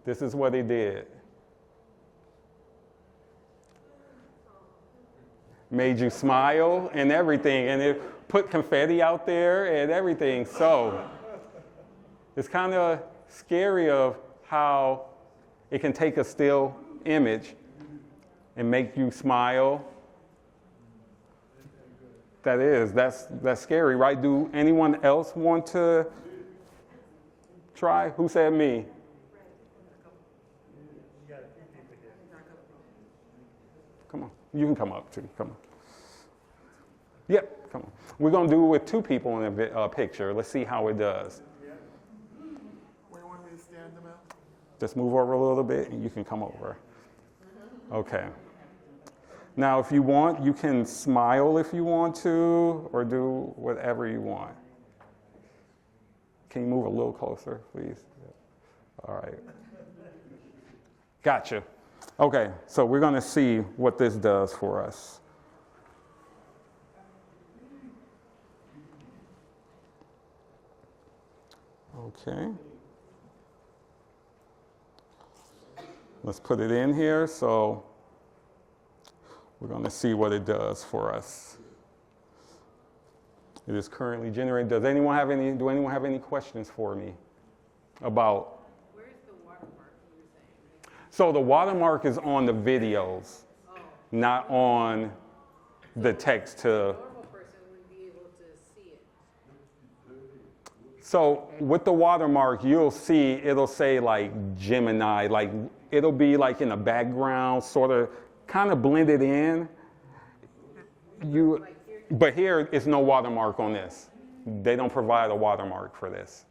This is what it did. Made you smile and everything, and it put confetti out there and everything. So it's kind of scary of how it can take a still image and make you smile. That's scary, right? Do anyone else want to try? Who said me? You got a few people here. Come on. You can come up too. Come on. Yep, come on. We're going to do it with two people in a picture. Let's see how it does. Where you want me to stand them out? Just move over a little bit and you can come over. Okay. Now, if you want, you can smile if you want to, or do whatever you want. Can you move a little closer, please? All right. Gotcha. Okay, so we're going to see what this does for us. Okay. Let's put it in here. So we're going to see what it does for us. It is currently generated. Do anyone have any questions for me about? Where's the watermark you were saying? So the watermark is on the videos, not on the text to. A normal person wouldn't be able to see it. So with the watermark, you'll see it'll say like Gemini, like it'll be like in the background, sort of kind of blended in. But here is no watermark on this. They don't provide a watermark for this.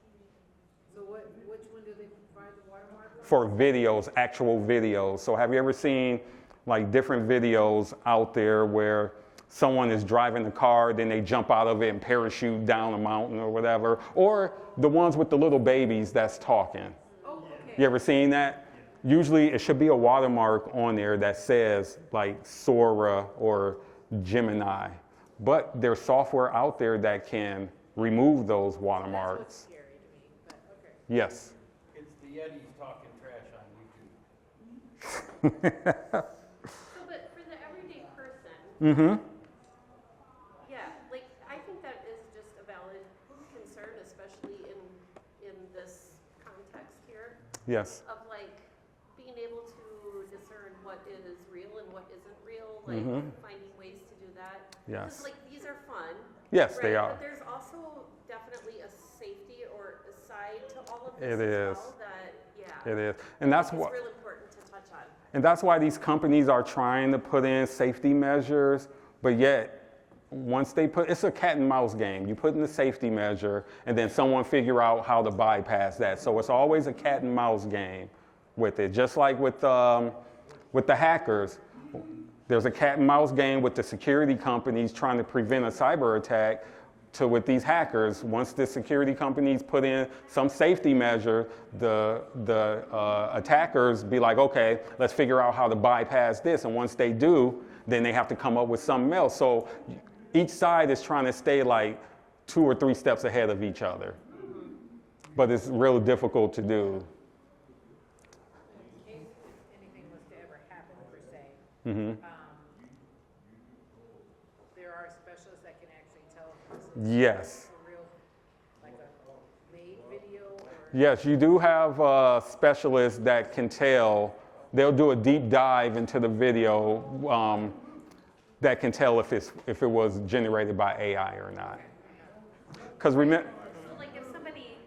So which one do they provide the watermark For videos, actual videos. So have you ever seen like different videos out there where someone is driving a car, then they jump out of it and parachute down a mountain or whatever? Or the ones with the little babies that's talking. Oh, okay. You ever seen that? Usually it should be a watermark on there that says like Sora or Gemini. But there's software out there that can remove those watermarks. That's what's scary to me, but okay. Yes. It's the Yetis talking trash on YouTube. So, but for the everyday person, Mm-hmm. yeah, like, I think that is just a valid concern, especially in this context here, Yes. of like, being able to discern what is real and what isn't real, like, Mhm. finding ways to do that. Yes. Because, like, these are fun. Yes, they right? are. But there's also definitely a safety or a side to all of this It as is. well that, yeah. It is. And that's It's what. real important to touch on. And that's why these companies are trying to put in safety measures, but yet once they put, it's a cat and mouse game. You put in the safety measure and then someone figure out how to bypass that. So it's always a cat and mouse game with it. Just like with the hackers, there's a cat and mouse game with the security companies trying to prevent a cyber attack. To with these hackers, once the security companies put in some safety measure, the attackers be like, okay, let's figure out how to bypass this. And once they do, then they have to come up with something else. So each side is trying to stay like 2 or 3 steps ahead of each other. But it's real difficult to do. In case if anything was to ever happen, per se, Hmm. there are specialists that can actually tell if this is Yes. a real, like a made video or. Yes, you do have specialists that can tell. They'll do a deep dive into the video that can tell if it was generated by AI or not. Because remember, So like if somebody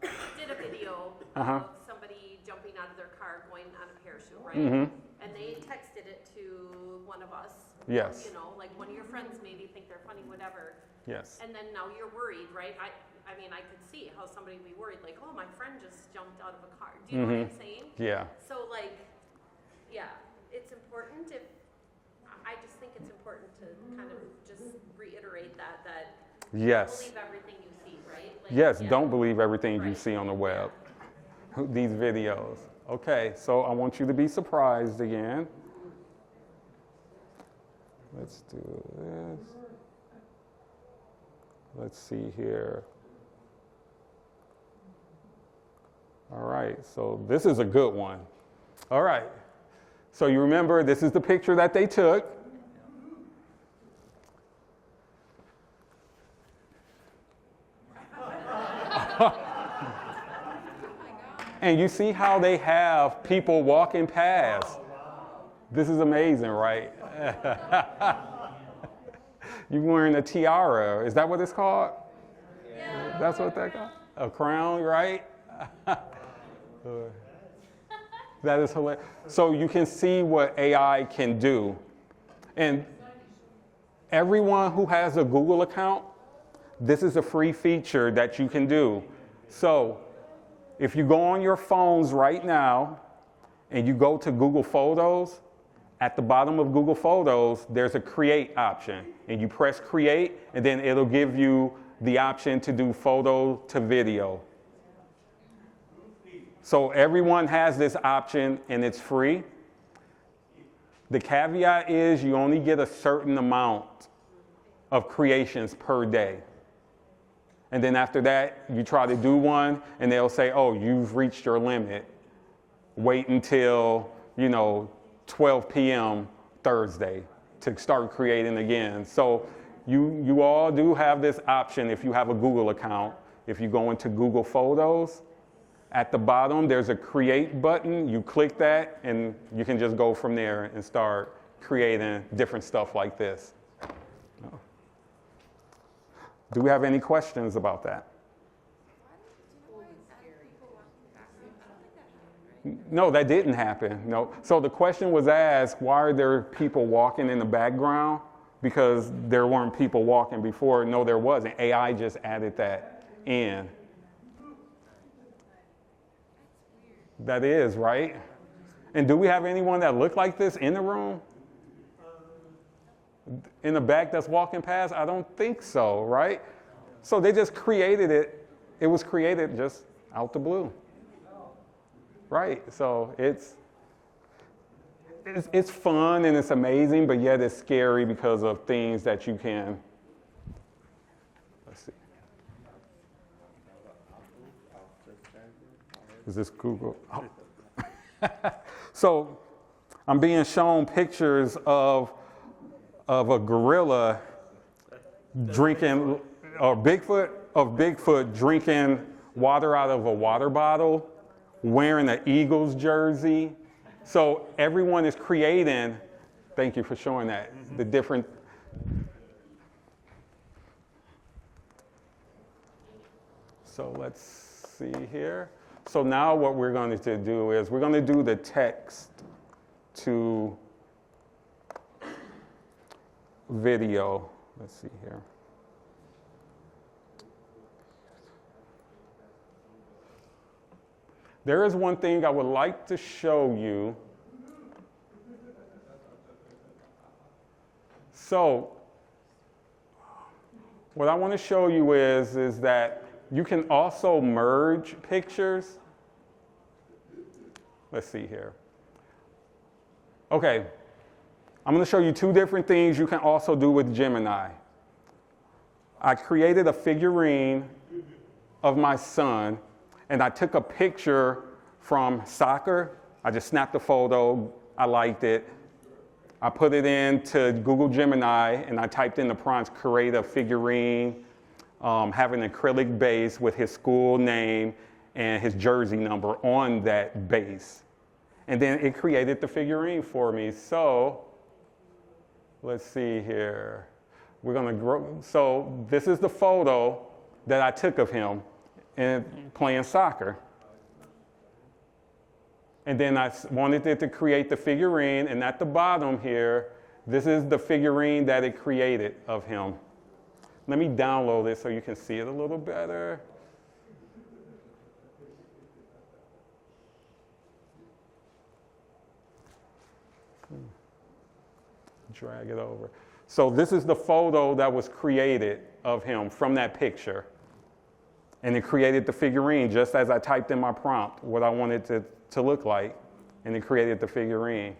did a video Uh-huh. of somebody jumping out of their car going on a parachute, right? Mhm. And they texted it to one of us. Yes. You know, like one of your friends maybe think they're funny, whatever. yes, And then now you're worried, right? I mean, I could see how somebody would be worried, like, oh, my friend just jumped out of a car. Do you know what I'm saying? yeah, So like, yeah, it's important if, I just think it's important to kind of just reiterate that Yes. believe everything you see, right? Like, Yes, yeah. don't believe everything you Right. see on the web. These videos. Okay, so I want you to be surprised again. Let's do this. Let's see here. All right, so this is a good one. All right, so you remember this is the picture that they took. And you see how they have people walking past. This is amazing, right? You're wearing a tiara. Is that what it's called? Yeah. That's what that called? A crown, right? That is hilarious. So you can see what AI can do. And everyone who has a Google account, this is a free feature that you can do. So if you go on your phones right now and you go to Google Photos, at the bottom of Google Photos, there's a create option. And you press create, and then it'll give you the option to do photo to video. So everyone has this option, and it's free. The caveat is you only get a certain amount of creations per day. And then after that, you try to do one, and they'll say, oh, you've reached your limit. Wait until, 12 p.m. Thursday to start creating again. So you all do have this option if you have a Google account. If you go into Google Photos, at the bottom, there's a create button. You click that, and you can just go from there and start creating different stuff like this. Do we have any questions about that? No, that didn't happen. No. So the question was asked, why are there people walking in the background? Because there weren't people walking before. No, there wasn't. AI just added that in. That is, right? And do we have anyone that looked like this in the room? In the back that's walking past? I don't think so, right? So they just created it. It was created just out the blue. Right? So it's fun and it's amazing, but yet it's scary because of things that you can. Let's see. Is this Google? Oh. So I'm being shown pictures of a gorilla drinking, or Bigfoot drinking water out of a water bottle, wearing an Eagles jersey. So everyone is creating, thank you for showing that, the different. So let's see here. So now what we're going to do is we're going to do the text to video. Let's see here. There is one thing I would like to show you. So, what I want to show you is that you can also merge pictures. Let's see here. Okay, I'm going to show you two different things you can also do with Gemini. I created a figurine of my son, and I took a picture from soccer. I just snapped a photo. I liked it. I put it into Google Gemini, and I typed in the prompts, create a figurine, have an acrylic base with his school name and his jersey number on that base. And then it created the figurine for me. So let's see here. We're going to grow. So this is the photo that I took of him and playing soccer. And then I wanted it to create the figurine, and at the bottom here, this is the figurine that it created of him. Let me download it so you can see it a little better. drag it over. So this is the photo that was created of him from that picture. And it created the figurine just as I typed in my prompt what I wanted it to look like. And it created the figurine.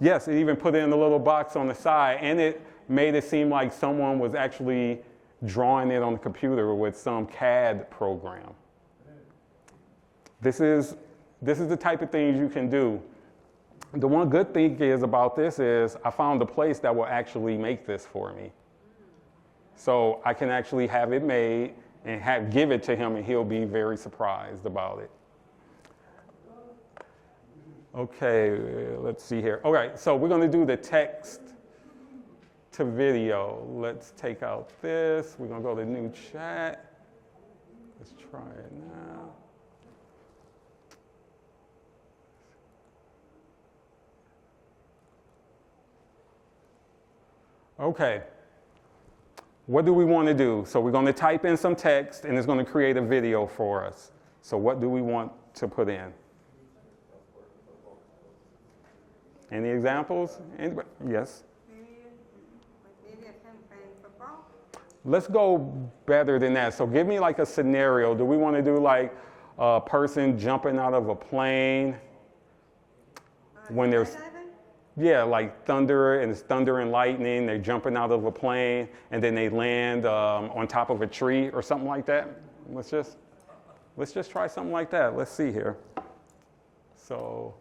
Yes, it even put it in the little box on the side. And it made it seem like someone was actually drawing it on the computer with some CAD program. This is the type of things you can do. The one good thing is about this is I found a place that will actually make this for me. So I can actually have it made and give it to him, and he'll be very surprised about it. Okay, let's see here. All right, so we're going to do the text to video. Let's take out this. We're going to go to new chat. Let's try it now. Okay. What do we want to do? So we're going to type in some text, and it's going to create a video for us. So what do we want to put in? Any examples? Anybody? Yes? Maybe of him playing football? Let's go better than that. So give me like a scenario. Do we want to do like a person jumping out of a plane when there's... Skydiving? Yeah, like thunder, and it's thunder and lightning. They're jumping out of a plane, and then they land on top of a tree or something like that. Let's just try something like that. Let's see here. So,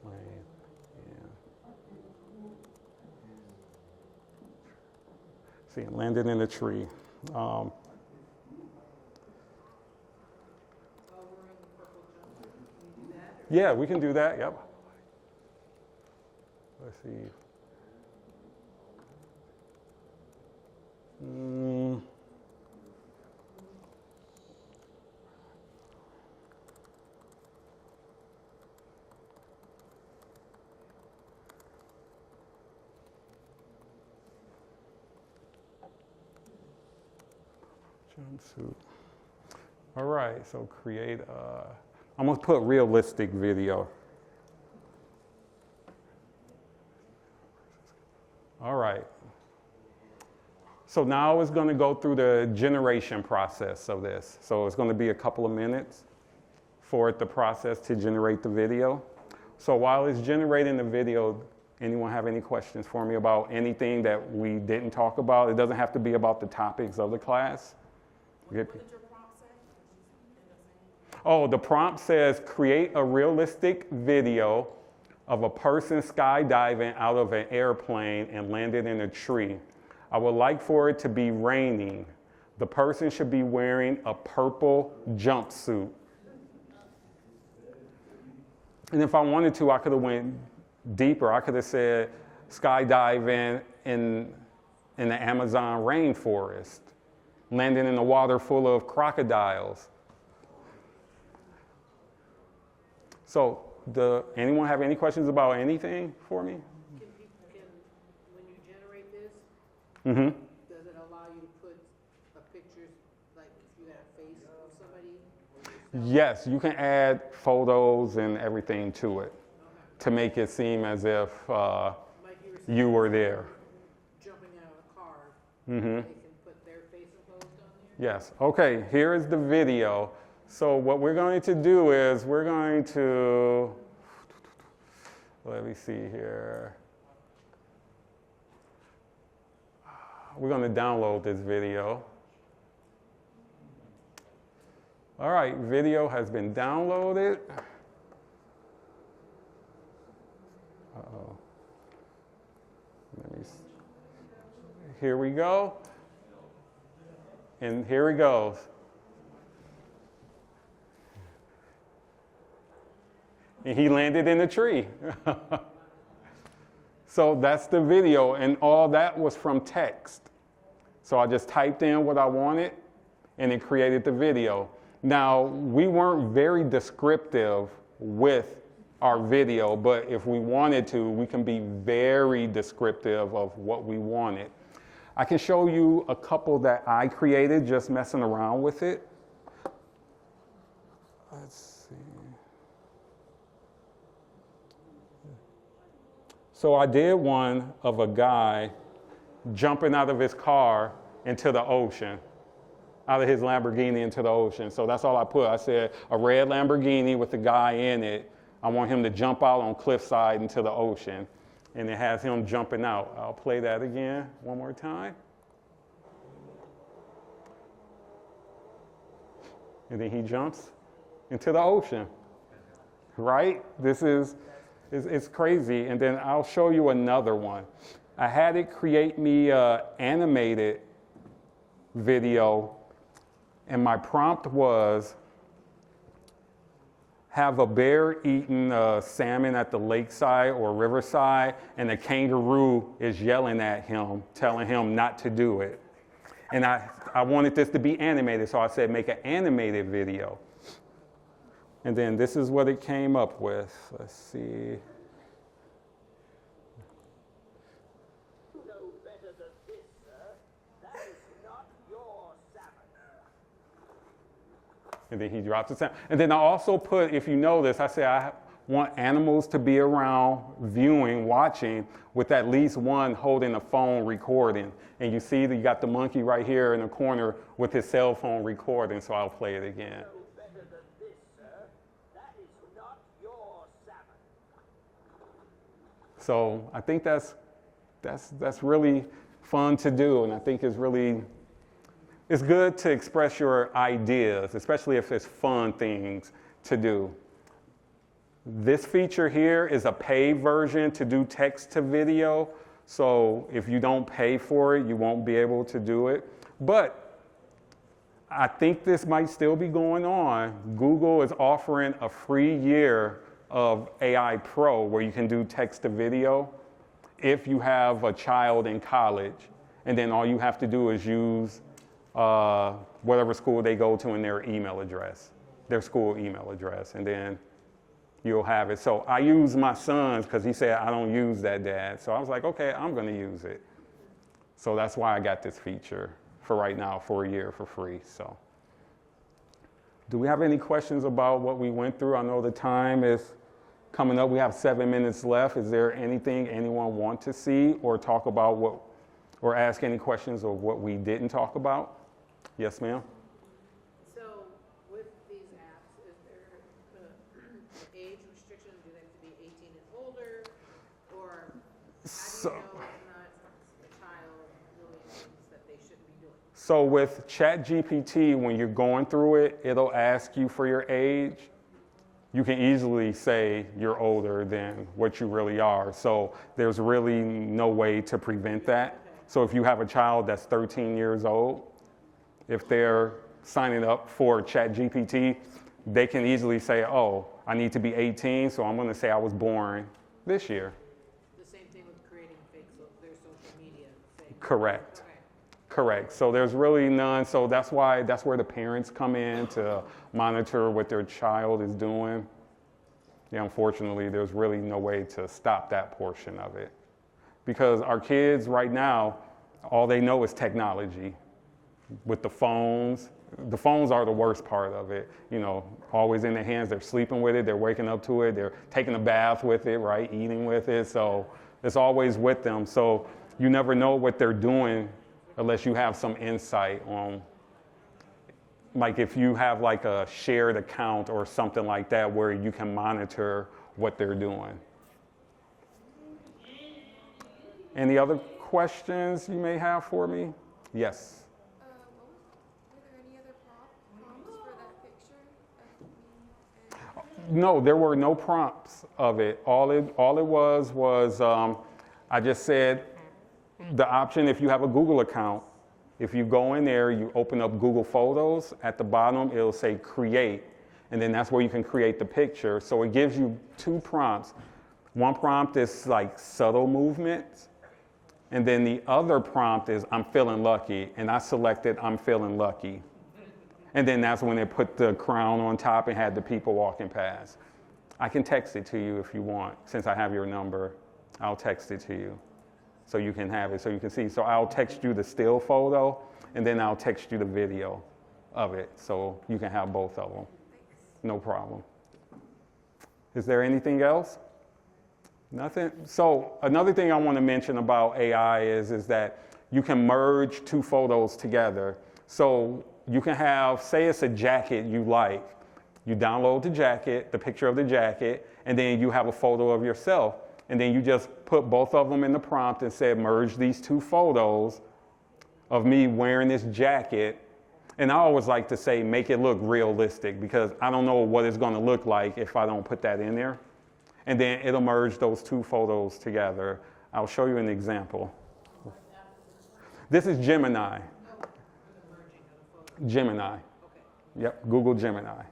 airplane. See, it landed in a tree. While we're in the purple jumpsuit, can you do that? Yeah, we can do that. Yep. Let's see. Jumpsuit. All right, so create I'm gonna put realistic video. All right. So now it's gonna go through the generation process of this. So it's gonna be a couple of minutes for it to process to generate the video. So while it's generating the video, anyone have any questions for me about anything that we didn't talk about? It doesn't have to be about the topics of the class. What did your prompt say? Oh, the prompt says create a realistic video of a person skydiving out of an airplane and landed in a tree. I would like for it to be raining. The person should be wearing a purple jumpsuit. And if I wanted to, I could have went deeper. I could have said skydiving in the Amazon rainforest, landing in the water full of crocodiles. So, anyone have any questions about anything for me? When you generate this, Mm-hmm. does it allow you to put a picture, like if you had a face of somebody? Or yourself? Yes, you can add photos and everything to it to make it seem as if Like you were there. jumping out of a car, Mm-hmm. they can put their face imposed on there? Yes. Okay, here is the video. So what we're going to do is we're going to, let me see here. We're going to download this video. All right, video has been downloaded. Uh-oh. Let me see. Here we go. And here he goes. And he landed in a tree. So that's the video, and all that was from text. So I just typed in what I wanted, and it created the video. Now, we weren't very descriptive with our video, but if we wanted to, we can be very descriptive of what we wanted. I can show you a couple that I created just messing around with it. Let's see. So I did one of a guy jumping out of his car into the ocean, out of his Lamborghini into the ocean. So that's all I put. I said a red Lamborghini with a guy in it. I want him to jump out on cliffside into the ocean. And it has him jumping out. I'll play that again one more time. And then he jumps into the ocean, right? This is, it's crazy. And then I'll show you another one. I had it create me an animated video, and my prompt was, have a bear eating salmon at the lakeside or riverside, and a kangaroo is yelling at him, telling him not to do it. And I wanted this to be animated, so I said, make an animated video. And then this is what it came up with. Let's see. And then he drops the sound. And then I also put, if you notice, I say I want animals to be around viewing, watching, with at least one holding a phone recording. And you see that you got the monkey right here in the corner with his cell phone recording, so I'll play it again. So I think that's really fun to do, and I think it's good to express your ideas, especially if it's fun things to do. This feature here is a paid version to do text to video. So if you don't pay for it, you won't be able to do it. But I think this might still be going on. Google is offering a free year of AI Pro where you can do text to video if you have a child in college. And then all you have to do is use whatever school they go to in their email address, their school email address, and then you'll have it. So I use my son's because he said, I don't use that, Dad. So I was like, okay, I'm going to use it. So that's why I got this feature for right now for a year for free. So do we have any questions about what we went through? I know the time is coming up. We have 7 minutes left. Is there anything anyone want to see or talk about or ask any questions of what we didn't talk about? Yes, ma'am. So with these apps, is there the age restriction? Do they have to be 18 and older? Or how do you know it's not a child doing things that they shouldn't be doing? So with ChatGPT, when you're going through it, it'll ask you for your age. You can easily say you're older than what you really are. So there's really no way to prevent that. So if you have a child that's 13 years old, if they're signing up for ChatGPT, they can easily say, oh, I need to be 18, so I'm going to say I was born this year. The same thing with creating their social media. Correct. Okay. Correct. So there's really none. So that's where the parents come in to monitor what their child is doing. Yeah, unfortunately, there's really no way to stop that portion of it. Because our kids right now, all they know is technology. With the phones are the worst part of it. You know, always in their hands, they're sleeping with it, they're waking up to it, they're taking a bath with it, right, eating with it. So it's always with them. So you never know what they're doing unless you have some insight on, like if you have like a shared account or something like that where you can monitor what they're doing. Any other questions you may have for me? Yes. Were there any other prompts for that picture? No, there were no prompts of it. All it was I just said the option if you have a Google account, if you go in there, you open up Google Photos, at the bottom it'll say create, and then that's where you can create the picture. So it gives you two prompts. One prompt is like subtle movements, and then the other prompt is I'm feeling lucky, and I selected I'm feeling lucky. And then that's when they put the crown on top and had the people walking past. I can text it to you if you want. Since I have your number, I'll text it to you so you can have it, so you can see. So I'll text you the still photo, and then I'll text you the video of it, so you can have both of them. No problem. Is there anything else? Nothing? So another thing I want to mention about AI is that you can merge two photos together. So you can have, say it's a jacket you like. You download the jacket, the picture of the jacket, and then you have a photo of yourself. And then you just put both of them in the prompt and say, merge these two photos of me wearing this jacket. And I always like to say, make it look realistic, because I don't know what it's going to look like if I don't put that in there. And then it'll merge those two photos together. I'll show you an example. This is Gemini. Gemini. Yep, Google Gemini.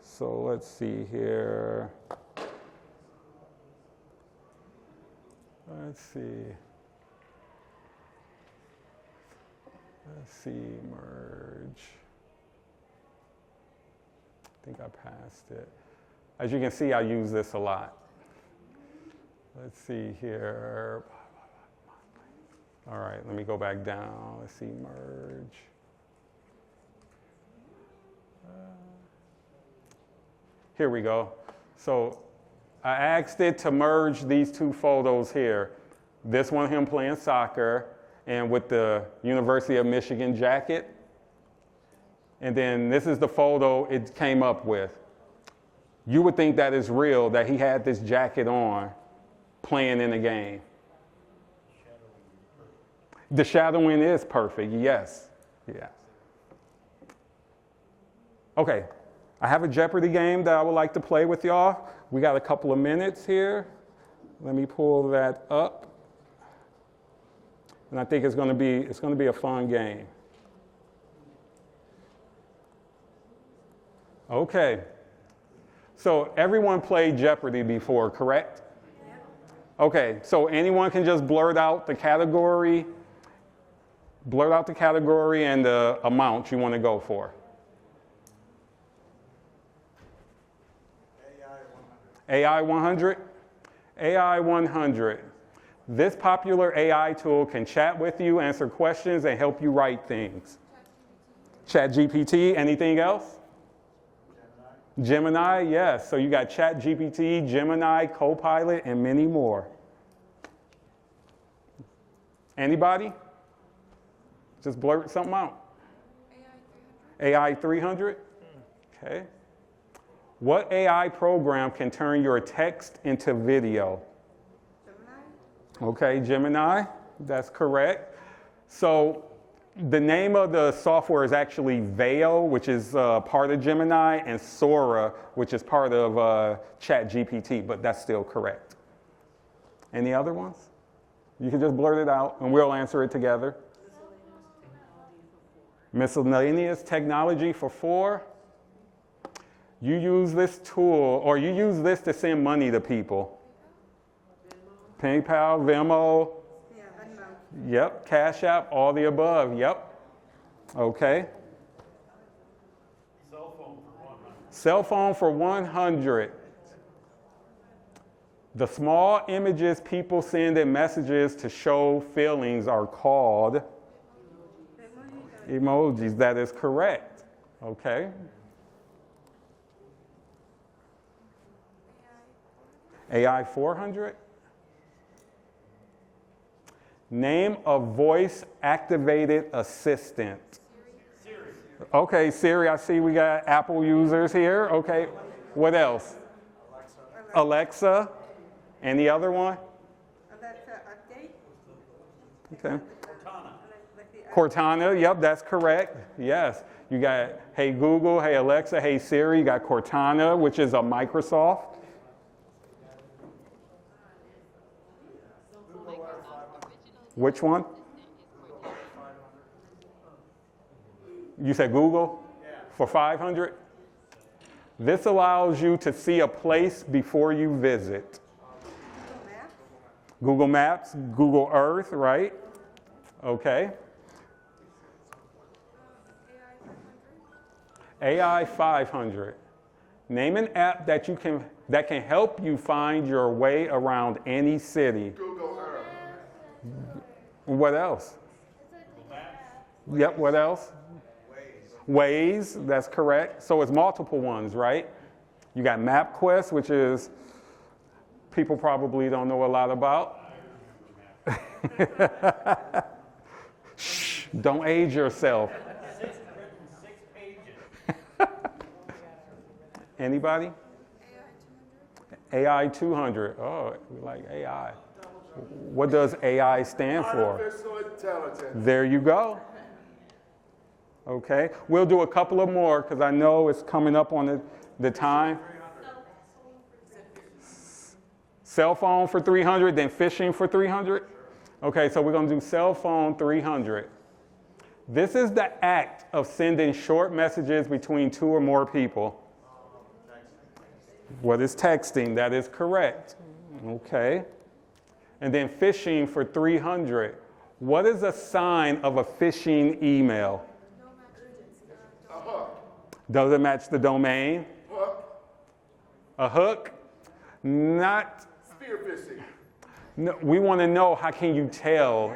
So let's see here. Let's see, merge. I think I passed it. As you can see, I use this a lot. Let's see here. All right, let me go back down. Let's see, merge. Here we go. So I asked it to merge these two photos here. This one, him playing soccer and with the University of Michigan jacket. And then this is the photo it came up with. You would think that is real, that he had this jacket on playing in a game. The shadowing is perfect, yes. Yeah. Okay, I have a Jeopardy game that I would like to play with y'all. We got a couple of minutes here. Let me pull that up. And I think it's going to be a fun game. Okay. So everyone played Jeopardy before, correct? Okay, so anyone can just blurt out the category and the amount you want to go for. AI 100? AI 100. This popular AI tool can chat with you, answer questions, and help you write things. ChatGPT, anything else? Gemini, yes. So you got ChatGPT, Gemini, Copilot, and many more. Anybody? Just blurt something out. AI 300? Okay. What AI program can turn your text into video? Gemini. Okay, Gemini, that's correct. So the name of the software is actually Veo, which is part of Gemini, and Sora, which is part of ChatGPT, but that's still correct. Any other ones? You can just blurt it out, and we'll answer it together. Miscellaneous technology for 4. You use this tool, or you use this to send money to people. PayPal, Venmo. Yeah, Venmo. Yep, Cash App, all the above, yep. Okay. Cell phone for 100. Cell phone for 100. The small images people send in messages to show feelings are called emojis. That is correct. Okay. AI 400. Name a voice-activated assistant. Siri. Okay, Siri, I see we got Apple users here. Okay, what else? Alexa. Any other one? Alexa, update. Okay. Cortana. Cortana, yep, that's correct. Yes. You got Hey Google, Hey Alexa, Hey Siri. You got Cortana, which is a Microsoft. Which one? You said Google? For 500? This allows you to see a place before you visit. Google Maps, Google Earth, right? Okay. AI 500. Name an app that can help you find your way around any city. Google Earth. What else? Yep, what else? Waze, that's correct. So it's multiple ones, right? You got MapQuest, which is people probably don't know a lot about. Shh, don't age yourself. 6 pages. Anybody? AI 200. Oh, we like AI. What does AI stand for? Artificial intelligence. There you go. Okay, we'll do a couple of more because I know it's coming up on the time. Cell phone for 300, then phishing for 300? Okay, so we're going to do cell phone 300. This is the act of sending short messages between 2 or more people. What is texting? That is correct. Okay. And then phishing for 300. What is a sign of a phishing email? A hook. Does it match the domain? Hook. A hook? Not. Spearfishing. No, we want to know, how can you tell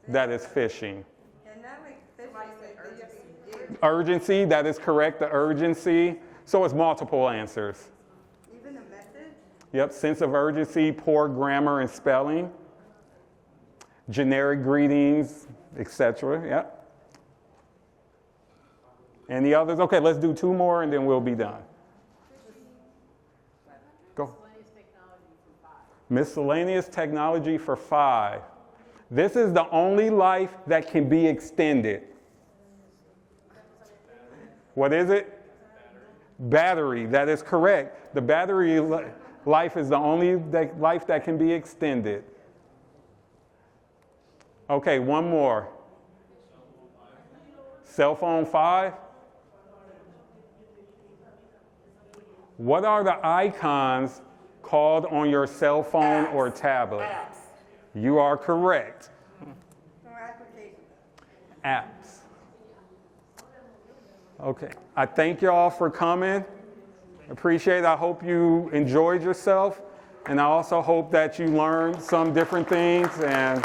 that it's phishing? And not like this, like urgency. Urgency, that is correct, the urgency. So it's multiple answers. Even a message? Yep, sense of urgency, poor grammar and spelling, generic greetings, etc. Yep. Any others? Okay, let's do 2 more and then we'll be done. Go. Miscellaneous technology for 5. This is the only life that can be extended. What is it? Battery, that is correct. The battery life is the only life that can be extended. Okay, one more. Cell phone 5. What are the icons called on your cell phone or tablet? Apps. You are correct. Or application? Apps. Okay. I thank you all for coming. Appreciate it. I hope you enjoyed yourself. And I also hope that you learned some different things. And